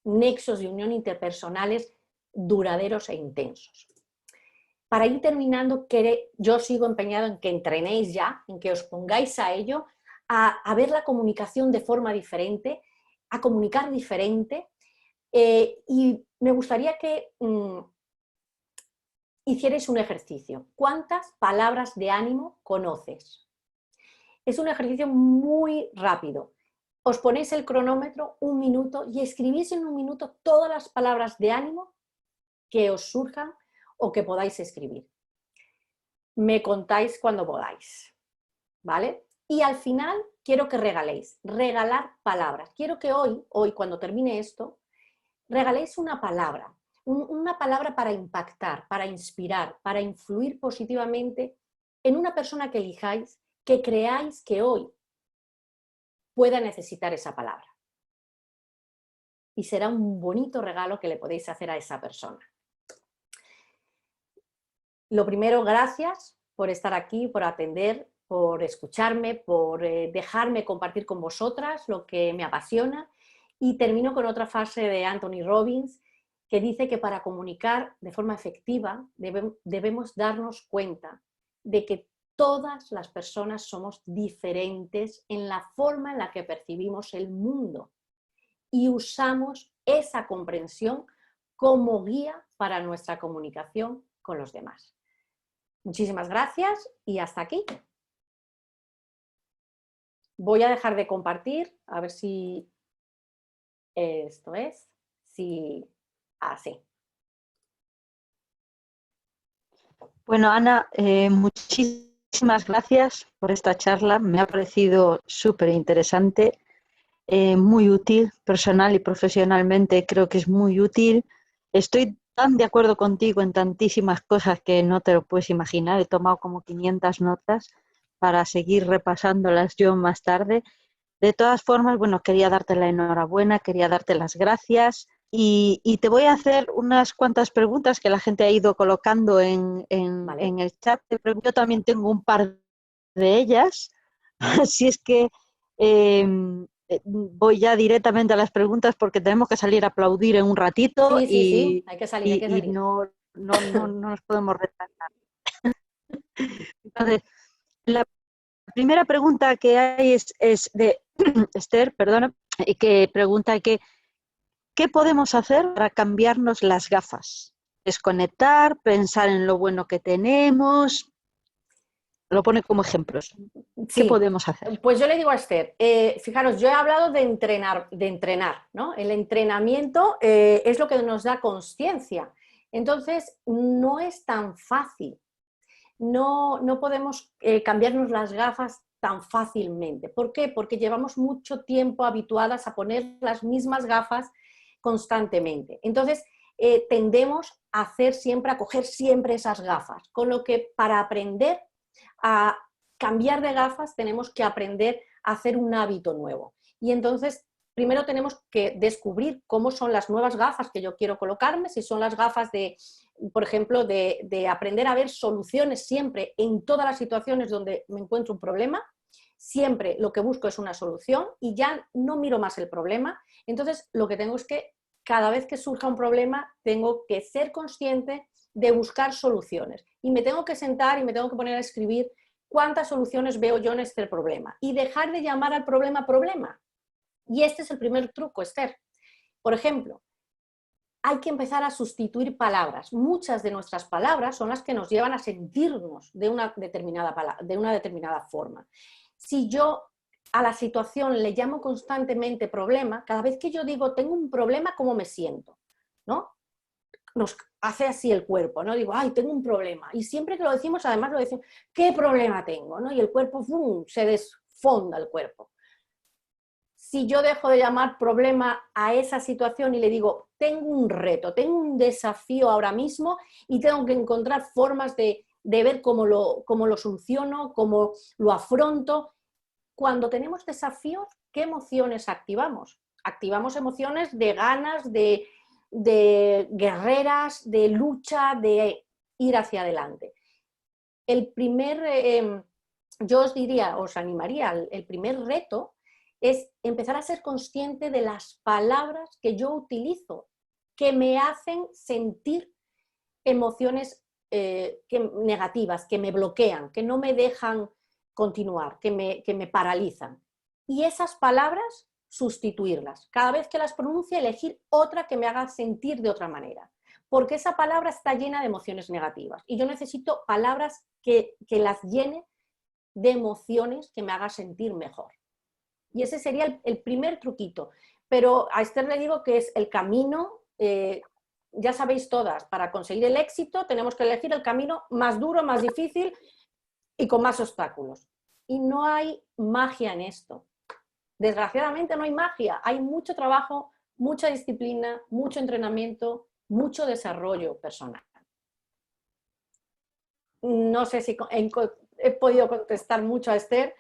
Speaker 2: nexos de unión interpersonales duraderos e intensos. Para ir terminando, yo sigo empeñado en que entrenéis ya, en que os pongáis a ello, a ver la comunicación de forma diferente, a comunicar diferente, y me gustaría que hicierais un ejercicio. ¿Cuántas palabras de ánimo conoces? Es un ejercicio muy rápido. Os ponéis el cronómetro 1 minuto y escribís en 1 minuto todas las palabras de ánimo que os surjan o que podáis escribir. Me contáis cuando podáis, ¿vale? Y al final quiero que regaléis, regalar palabras. Quiero que hoy cuando termine esto, regaléis una palabra para impactar, para inspirar, para influir positivamente en una persona que elijáis, que creáis que hoy pueda necesitar esa palabra. Y será un bonito regalo que le podéis hacer a esa persona. Lo primero, gracias por estar aquí, por atender, por escucharme, por dejarme compartir con vosotras lo que me apasiona. Y termino con otra frase de Anthony Robbins que dice que para comunicar de forma efectiva debemos darnos cuenta de que todas las personas somos diferentes en la forma en la que percibimos el mundo y usamos esa comprensión como guía para nuestra comunicación con los demás. Muchísimas gracias y hasta aquí. Voy a dejar de compartir, a ver si esto es, si así.
Speaker 1: Bueno, Ana, muchísimas gracias por esta charla. Me ha parecido súper interesante, muy útil, personal y profesionalmente creo que es muy útil. Estoy tan de acuerdo contigo en tantísimas cosas que no te lo puedes imaginar. He tomado como 500 notas para seguir repasándolas yo más tarde. De todas formas, bueno, quería darte la enhorabuena, quería darte las gracias y te voy a hacer unas cuantas preguntas que la gente ha ido colocando
Speaker 2: Vale.
Speaker 1: en el chat. Yo también tengo un par de ellas, así es que voy ya directamente a las preguntas porque tenemos que salir a aplaudir en un ratito
Speaker 2: Sí, hay que salir, hay que salir.
Speaker 1: y no nos podemos retrasar. Entonces, la primera pregunta que hay es de Esther, perdona, que pregunta ¿qué podemos hacer para cambiarnos las gafas? Desconectar, pensar en lo bueno que tenemos. Lo pone como ejemplos. ¿Qué
Speaker 2: Sí,
Speaker 1: podemos hacer?
Speaker 2: pues yo le digo a Esther, fijaros, yo he hablado de entrenar, ¿no? El entrenamiento es lo que nos da consciencia. Entonces, no es tan fácil. No podemos cambiarnos las gafas tan fácilmente. ¿Por qué? Porque llevamos mucho tiempo habituadas a poner las mismas gafas constantemente. Entonces, tendemos a hacer siempre, a coger siempre esas gafas. Con lo que para aprender a cambiar de gafas tenemos que aprender a hacer un hábito nuevo. Y entonces, primero tenemos que descubrir cómo son las nuevas gafas que yo quiero colocarme, si son las gafas de, por ejemplo, de aprender a ver soluciones siempre en todas las situaciones donde me encuentro un problema. Siempre lo que busco es una solución y ya no miro más el problema. Entonces, lo que tengo es que cada vez que surja un problema, tengo que ser consciente de buscar soluciones. Y me tengo que sentar y me tengo que poner a escribir cuántas soluciones veo yo en este problema. Y dejar de llamar al problema problema. Y este es el primer truco, Esther. Por ejemplo, hay que empezar a sustituir palabras. Muchas de nuestras palabras son las que nos llevan a sentirnos de una determinada forma. Si yo a la situación le llamo constantemente problema, cada vez que yo digo tengo un problema, ¿cómo me siento? ¿No? Nos hace así el cuerpo, ¿no? Digo, ay, tengo un problema. Y siempre que lo decimos, además lo decimos, ¿qué problema tengo? ¿No? Y el cuerpo, ¡fum!, se desfonda el cuerpo. Si yo dejo de llamar problema a esa situación y le digo, tengo un reto, tengo un desafío ahora mismo y tengo que encontrar formas de ver cómo lo soluciono, cómo lo afronto. Cuando tenemos desafíos, ¿qué emociones activamos? Activamos emociones de ganas, de guerreras, de lucha, de ir hacia adelante. El primer, yo os diría, os animaría, el primer reto es empezar a ser consciente de las palabras que yo utilizo, que me hacen sentir emociones negativas, que me bloquean, que no me dejan continuar, que me paralizan. Y esas palabras, sustituirlas. Cada vez que las pronuncie, elegir otra que me haga sentir de otra manera. Porque esa palabra está llena de emociones negativas. Y yo necesito palabras que las llene de emociones que me hagan sentir mejor. Y ese sería el primer truquito. Pero a Esther le digo que es el camino, ya sabéis todas, para conseguir el éxito tenemos que elegir el camino más duro, más difícil y con más obstáculos. Y no hay magia en esto. Desgraciadamente no hay magia, hay mucho trabajo, mucha disciplina, mucho entrenamiento, mucho desarrollo personal. No sé si he podido contestar mucho a Esther.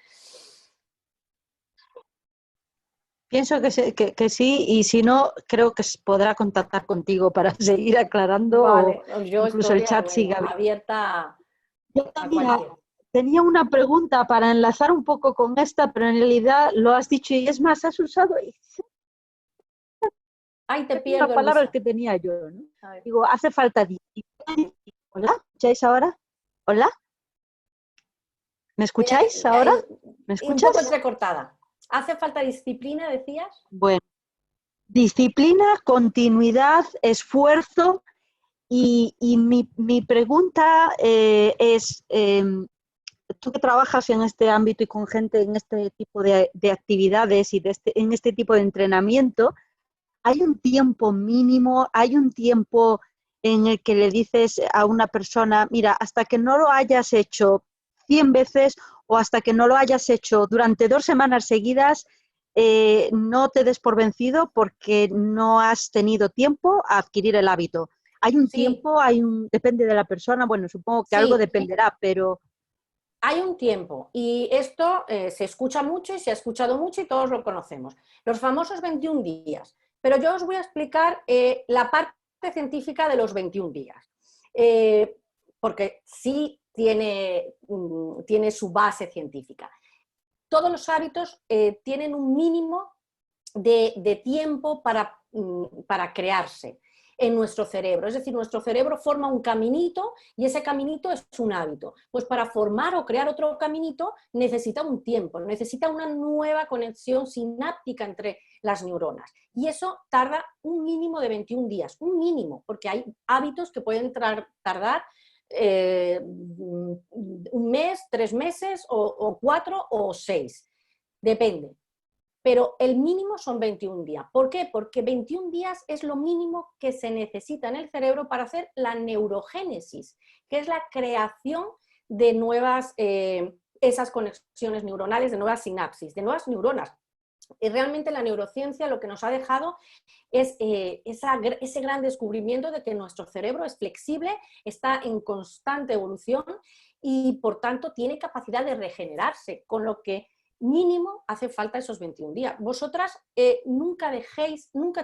Speaker 1: Pienso que sí, y si no, creo que podrá contactar contigo para seguir aclarando, o
Speaker 2: Vale, yo
Speaker 1: incluso el
Speaker 2: estoy
Speaker 1: chat siga.
Speaker 2: abierta
Speaker 1: Yo
Speaker 2: a cualquier.
Speaker 1: tenía una pregunta para enlazar un poco con esta, pero en realidad lo has dicho y es más, has usado
Speaker 2: Ay, te
Speaker 1: una
Speaker 2: pierdo,
Speaker 1: palabra
Speaker 2: Elisa.
Speaker 1: que tenía yo, ¿no?
Speaker 2: A ver.
Speaker 1: Digo, hace falta disciplina. ¿Hola? ¿Me escucháis ahora? ¿Hola? ¿Me escucháis ahora? ¿Me
Speaker 2: Un poco
Speaker 1: escuchas?
Speaker 2: entrecortada. ¿Hace falta disciplina, decías?
Speaker 1: Bueno, disciplina, continuidad, esfuerzo. Y mi pregunta es, tú que trabajas en este ámbito y con gente en este tipo de actividades y en este tipo de entrenamiento, ¿hay un tiempo mínimo? ¿Hay un tiempo en el que le dices a una persona, mira, hasta que no lo hayas hecho 100 veces o hasta que no lo hayas hecho durante 2 semanas seguidas, no te des por vencido porque no has tenido tiempo a adquirir el hábito? ¿Hay un
Speaker 2: Sí,
Speaker 1: tiempo? Depende de la persona, bueno, supongo que algo
Speaker 2: sí,
Speaker 1: dependerá, pero
Speaker 2: hay un tiempo y esto se escucha mucho y se ha escuchado mucho y todos lo conocemos. Los famosos 21 días. Pero yo os voy a explicar la parte científica de los 21 días. Porque sí tiene su base científica. Todos los hábitos tienen un mínimo de tiempo para crearse en nuestro cerebro. Es decir, nuestro cerebro forma un caminito y ese caminito es un hábito. Pues para formar o crear otro caminito necesita un tiempo, necesita una nueva conexión sináptica entre las neuronas. Y eso tarda un mínimo de 21 días, un mínimo, porque hay hábitos que pueden tardar un mes, 3 meses, o 4 o 6, depende. Pero el mínimo son 21 días. ¿Por qué? Porque 21 días es lo mínimo que se necesita en el cerebro para hacer la neurogénesis, que es la creación de nuevas, esas conexiones neuronales, de nuevas sinapsis, de nuevas neuronas. Y realmente la neurociencia lo que nos ha dejado es ese gran descubrimiento de que nuestro cerebro es flexible, está en constante evolución y por tanto tiene capacidad de regenerarse, con lo que mínimo hace falta esos 21 días. Vosotras nunca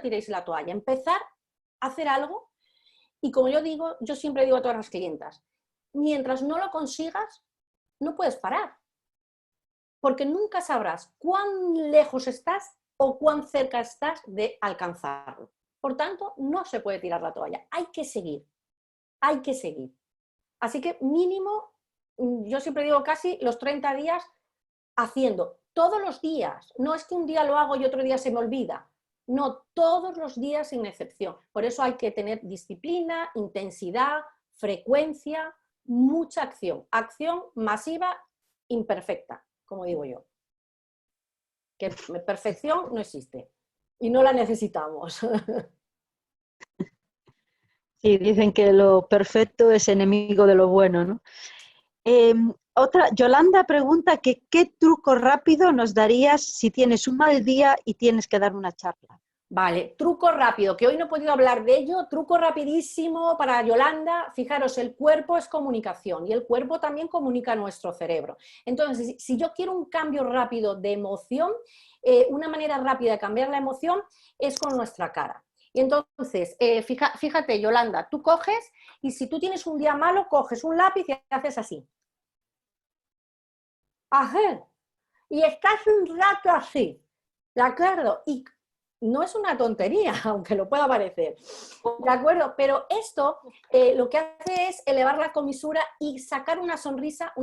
Speaker 2: tiréis la toalla, empezar a hacer algo y como yo digo, yo siempre digo a todas las clientas, mientras no lo consigas, no puedes parar, porque nunca sabrás cuán lejos estás o cuán cerca estás de alcanzarlo. Por tanto, no se puede tirar la toalla, hay que seguir, hay que seguir. Así que mínimo, yo siempre digo casi los 30 días haciendo todos los días, no es que un día lo hago y otro día se me olvida, no, todos los días sin excepción. Por eso hay que tener disciplina, intensidad, frecuencia, mucha acción, acción masiva, imperfecta, como digo yo. Que perfección no existe y no la necesitamos.
Speaker 1: Sí, dicen que lo perfecto es enemigo de lo bueno, ¿no? Yolanda pregunta que ¿qué truco rápido nos darías si tienes un mal día y tienes que dar una charla?
Speaker 2: Vale, truco rápido, que hoy no he podido hablar de ello, truco rapidísimo para Yolanda. Fijaros, el cuerpo es comunicación y el cuerpo también comunica a nuestro cerebro. Entonces, si yo quiero un cambio rápido de emoción, una manera rápida de cambiar la emoción es con nuestra cara. Y entonces, fíjate, Yolanda, tú coges y si tú tienes un día malo, coges un lápiz y haces así. Ajá. Y estás un rato así, ¿de acuerdo? Y no es una tontería, aunque lo pueda parecer, ¿de acuerdo? Pero esto lo que hace es elevar la comisura y sacar una sonrisa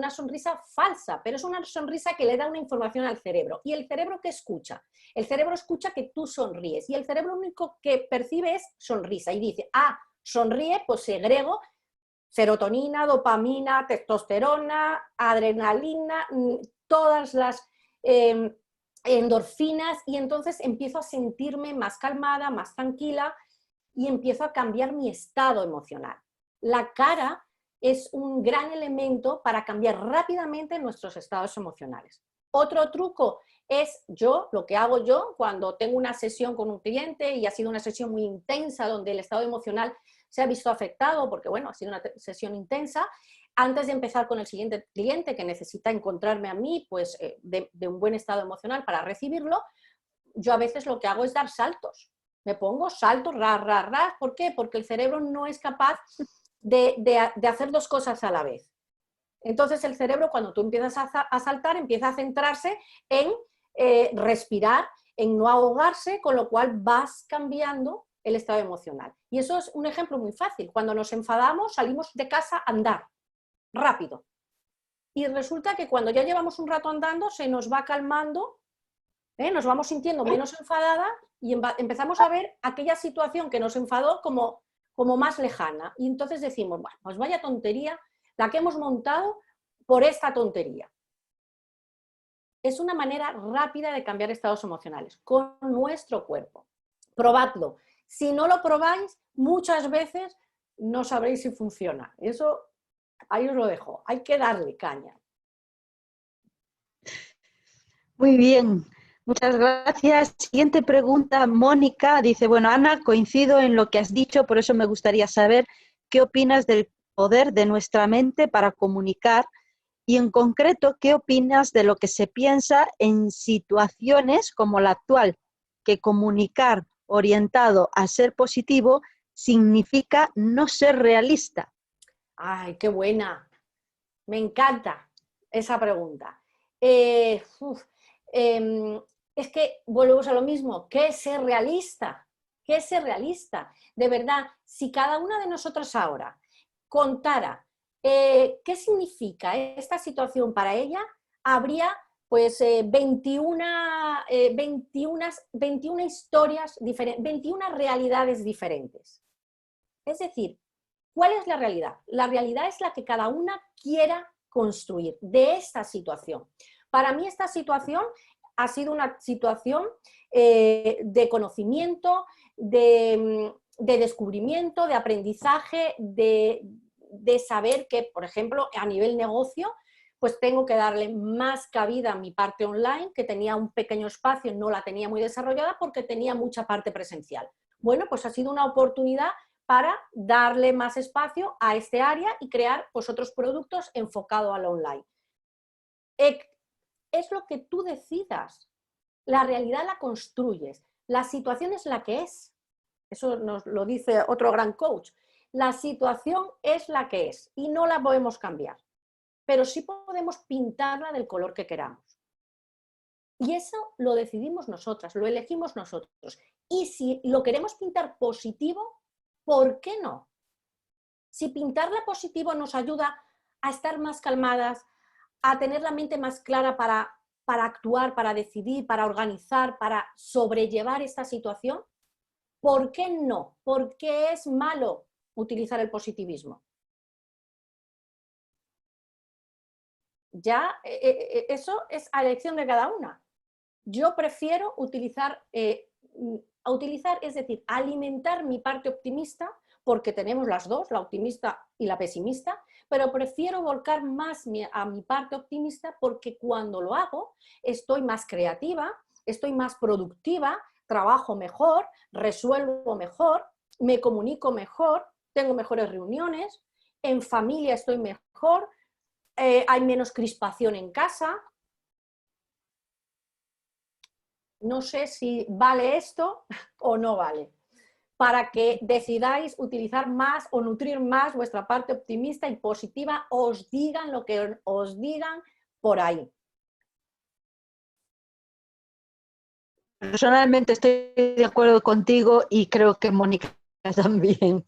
Speaker 2: falsa, pero es una sonrisa que le da una información al cerebro. ¿Y el cerebro qué escucha? El cerebro escucha que tú sonríes y el cerebro lo único que percibe es sonrisa y dice, ah, sonríe, pues segrego serotonina, dopamina, testosterona, adrenalina, todas las endorfinas y entonces empiezo a sentirme más calmada, más tranquila y empiezo a cambiar mi estado emocional. La cara es un gran elemento para cambiar rápidamente nuestros estados emocionales. Otro truco es lo que hago yo cuando tengo una sesión con un cliente y ha sido una sesión muy intensa donde el estado emocional se ha visto afectado porque, bueno, ha sido una sesión intensa. Antes de empezar con el siguiente cliente que necesita encontrarme a mí, pues, de un buen estado emocional para recibirlo, yo a veces lo que hago es dar saltos. Me pongo saltos, ras. ¿Por qué? Porque el cerebro no es capaz de hacer dos cosas a la vez. Entonces el cerebro, cuando tú empiezas a saltar, empieza a centrarse en respirar, en no ahogarse, con lo cual vas cambiando el estado emocional. Y eso es un ejemplo muy fácil. Cuando nos enfadamos, salimos de casa a andar, rápido. Y resulta que cuando ya llevamos un rato andando, se nos va calmando, nos vamos sintiendo menos enfadada y empezamos a ver aquella situación que nos enfadó como más lejana. Y entonces decimos, bueno, pues vaya tontería la que hemos montado por esta tontería. Es una manera rápida de cambiar estados emocionales con nuestro cuerpo. Probadlo. Si no lo probáis, muchas veces no sabréis si funciona. Eso, ahí os lo dejo. Hay que darle caña.
Speaker 1: Muy bien, muchas gracias. Siguiente pregunta, Mónica dice, bueno, Ana, coincido en lo que has dicho, por eso me gustaría saber qué opinas del poder de nuestra mente para comunicar y en concreto, ¿qué opinas de lo que se piensa en situaciones como la actual, que comunicar orientado a ser positivo significa no ser realista?
Speaker 2: ¡Ay, qué buena! Me encanta esa pregunta. Es que volvemos a lo mismo. ¿Qué es ser realista? ¿Qué es ser realista? De verdad, si cada una de nosotras ahora contara qué significa esta situación para ella, habría pues 21 historias diferentes, 21 realidades diferentes. Es decir, ¿Cuál es la realidad? La realidad es la que cada una quiera construir de esta situación. Para mí esta situación ha sido una situación de conocimiento, de descubrimiento, de aprendizaje, de saber que, por ejemplo, a nivel negocio, pues tengo que darle más cabida a mi parte online, que tenía un pequeño espacio, no la tenía muy desarrollada porque tenía mucha parte presencial. Bueno, pues ha sido una oportunidad para darle más espacio a este área y crear pues, otros productos enfocados al online. Es lo que tú decidas. La realidad la construyes. La situación es la que es. Eso nos lo dice otro gran coach. La situación es la que es y no la podemos cambiar. Pero sí podemos pintarla del color que queramos. Y eso lo decidimos nosotras, lo elegimos nosotros. Y si lo queremos pintar positivo, ¿por qué no? Si pintarla positivo nos ayuda a estar más calmadas, a tener la mente más clara para actuar, para decidir, para organizar, para sobrellevar esta situación, ¿por qué no? ¿Por qué es malo utilizar el positivismo? Ya, eso es a elección de cada una. Yo prefiero utilizar, es decir, alimentar mi parte optimista, porque tenemos las dos, la optimista y la pesimista, pero prefiero volcar más a mi parte optimista porque cuando lo hago estoy más creativa, estoy más productiva, trabajo mejor, resuelvo mejor, me comunico mejor, tengo mejores reuniones, en familia estoy mejor, hay menos crispación en casa. No sé si vale esto o no vale, para que decidáis utilizar más o nutrir más vuestra parte optimista y positiva, os digan lo que os digan por ahí.
Speaker 1: Personalmente estoy de acuerdo contigo y creo que Mónica también,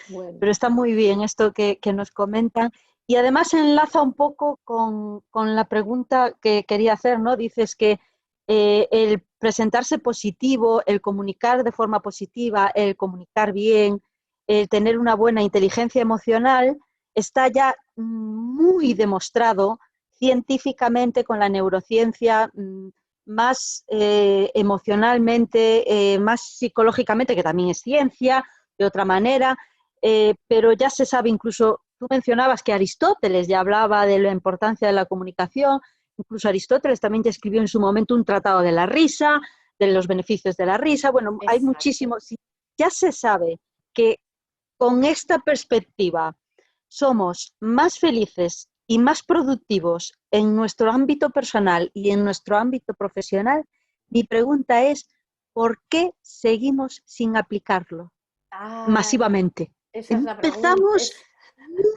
Speaker 2: Bueno.
Speaker 1: pero está muy bien esto que nos comentan. Y además enlaza un poco con la pregunta que quería hacer, ¿no? Dices que el presentarse positivo, el comunicar de forma positiva, el comunicar bien, el tener una buena inteligencia emocional, está ya muy demostrado científicamente con la neurociencia, más emocionalmente, más psicológicamente, que también es ciencia, de otra manera, pero ya se sabe incluso, tú mencionabas que Aristóteles ya hablaba de la importancia de la comunicación, incluso Aristóteles también ya escribió en su momento un tratado de la risa, de los beneficios de la risa, bueno, hay
Speaker 2: Exacto.
Speaker 1: muchísimos, ya se sabe que con esta perspectiva somos más felices y más productivos en nuestro ámbito personal y en nuestro ámbito profesional, mi pregunta es, ¿por qué seguimos sin aplicarlo masivamente?
Speaker 2: Esa es la pregunta.
Speaker 1: Empezamos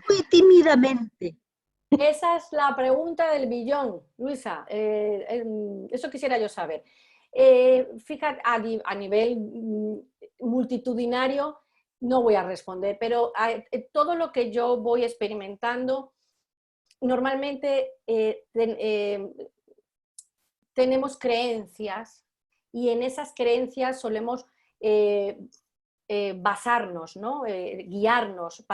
Speaker 1: muy tímidamente.
Speaker 2: Esa es la pregunta del billón, Luisa. Eso quisiera yo saber. Fíjate, a nivel multitudinario no voy a responder, pero todo lo que yo voy experimentando, normalmente tenemos creencias y en esas creencias solemos basarnos, ¿no? Guiarnos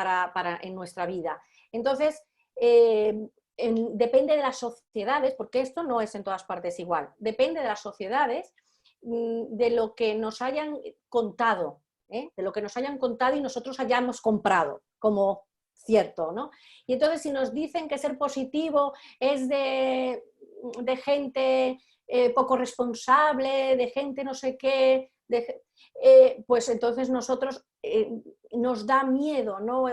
Speaker 2: en nuestra vida. Entonces, depende de las sociedades, porque esto no es en todas partes igual, depende de las sociedades, de lo que nos hayan contado, de lo que nos hayan contado y nosotros hayamos comprado como cierto, ¿no? Y entonces si nos dicen que ser positivo es de gente poco responsable, de gente no sé qué, pues entonces nosotros nos da miedo, ¿no?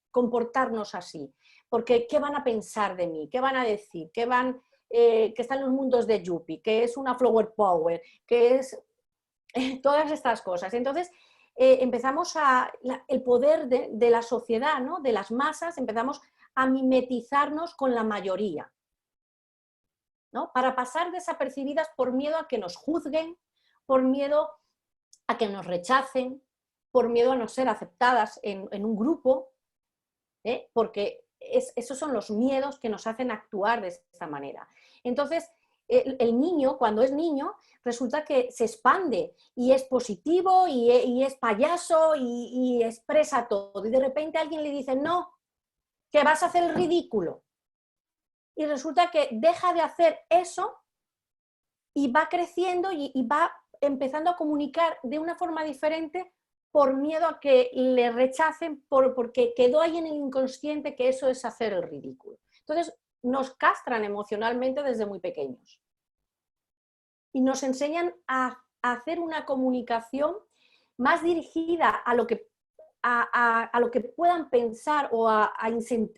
Speaker 2: Comportarnos así, porque ¿qué van a pensar de mí? ¿Qué van a decir? Que están los mundos de Yuppie, que es una flower power, que es todas estas cosas. Entonces empezamos el poder de la sociedad, ¿no? De las masas, empezamos a mimetizarnos con la mayoría, ¿no? Para pasar desapercibidas por miedo a que nos juzguen, por miedo a que nos rechacen, por miedo a no ser aceptadas en un grupo, porque esos son los miedos que nos hacen actuar de esta manera. Entonces, el niño, cuando es niño, resulta que se expande y es positivo y es payaso y expresa todo. Y de repente alguien le dice, no, que vas a hacer el ridículo. Y resulta que deja de hacer eso y va creciendo y va empezando a comunicar de una forma diferente por miedo a que le rechacen, porque quedó ahí en el inconsciente que eso es hacer el ridículo. Entonces, nos castran emocionalmente desde muy pequeños. Y nos enseñan a hacer una comunicación más dirigida a lo que, a lo que puedan pensar o a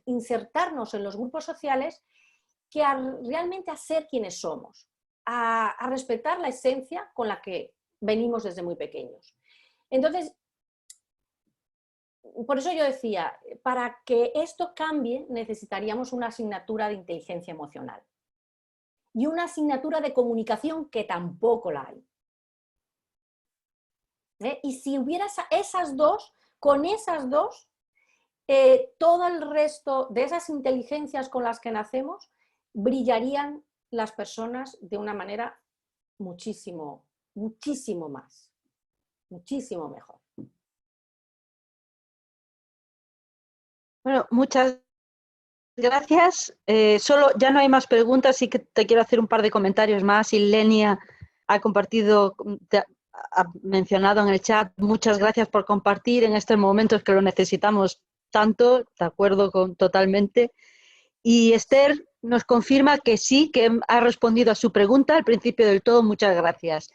Speaker 2: insertarnos en los grupos sociales, que realmente a ser quienes somos, a respetar la esencia con la que venimos desde muy pequeños. Entonces, por eso yo decía, para que esto cambie necesitaríamos una asignatura de inteligencia emocional y una asignatura de comunicación que tampoco la hay. Y si hubiera esas dos, con esas dos, todo el resto de esas inteligencias con las que nacemos, brillarían las personas de una manera muchísimo, muchísimo más, muchísimo mejor.
Speaker 1: Bueno, muchas gracias. Solo ya no hay más preguntas, sí que te quiero hacer un par de comentarios más. Y Lenia ha compartido, ha mencionado en el chat, muchas gracias por compartir en estos momentos que lo necesitamos tanto, de acuerdo totalmente. Y Esther nos confirma que sí, que ha respondido a su pregunta al principio del todo. Muchas gracias.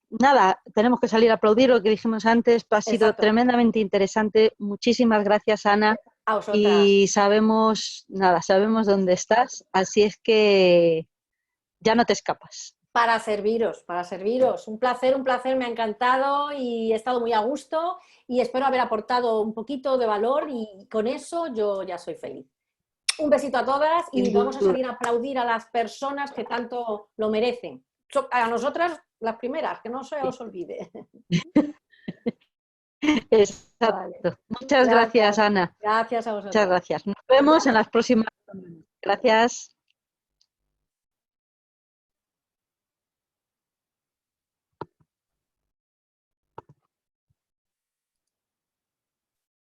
Speaker 1: Nada, tenemos que salir a aplaudir lo que dijimos antes. Ha sido tremendamente interesante. Muchísimas gracias, Ana.
Speaker 2: A vosotras.
Speaker 1: Y sabemos dónde estás, así es que ya no te escapas.
Speaker 2: Para serviros, para serviros. Un placer, me ha encantado y he estado muy a gusto y espero haber aportado un poquito de valor y con eso yo ya soy feliz. Un besito a todas y vamos a salir a aplaudir a las personas que tanto lo merecen. A nosotras las primeras, que no se os olvide.
Speaker 1: Exacto. Vale. Muchas gracias, Ana.
Speaker 2: Gracias a vosotros.
Speaker 1: Muchas gracias. Nos vemos en las próximas. Gracias.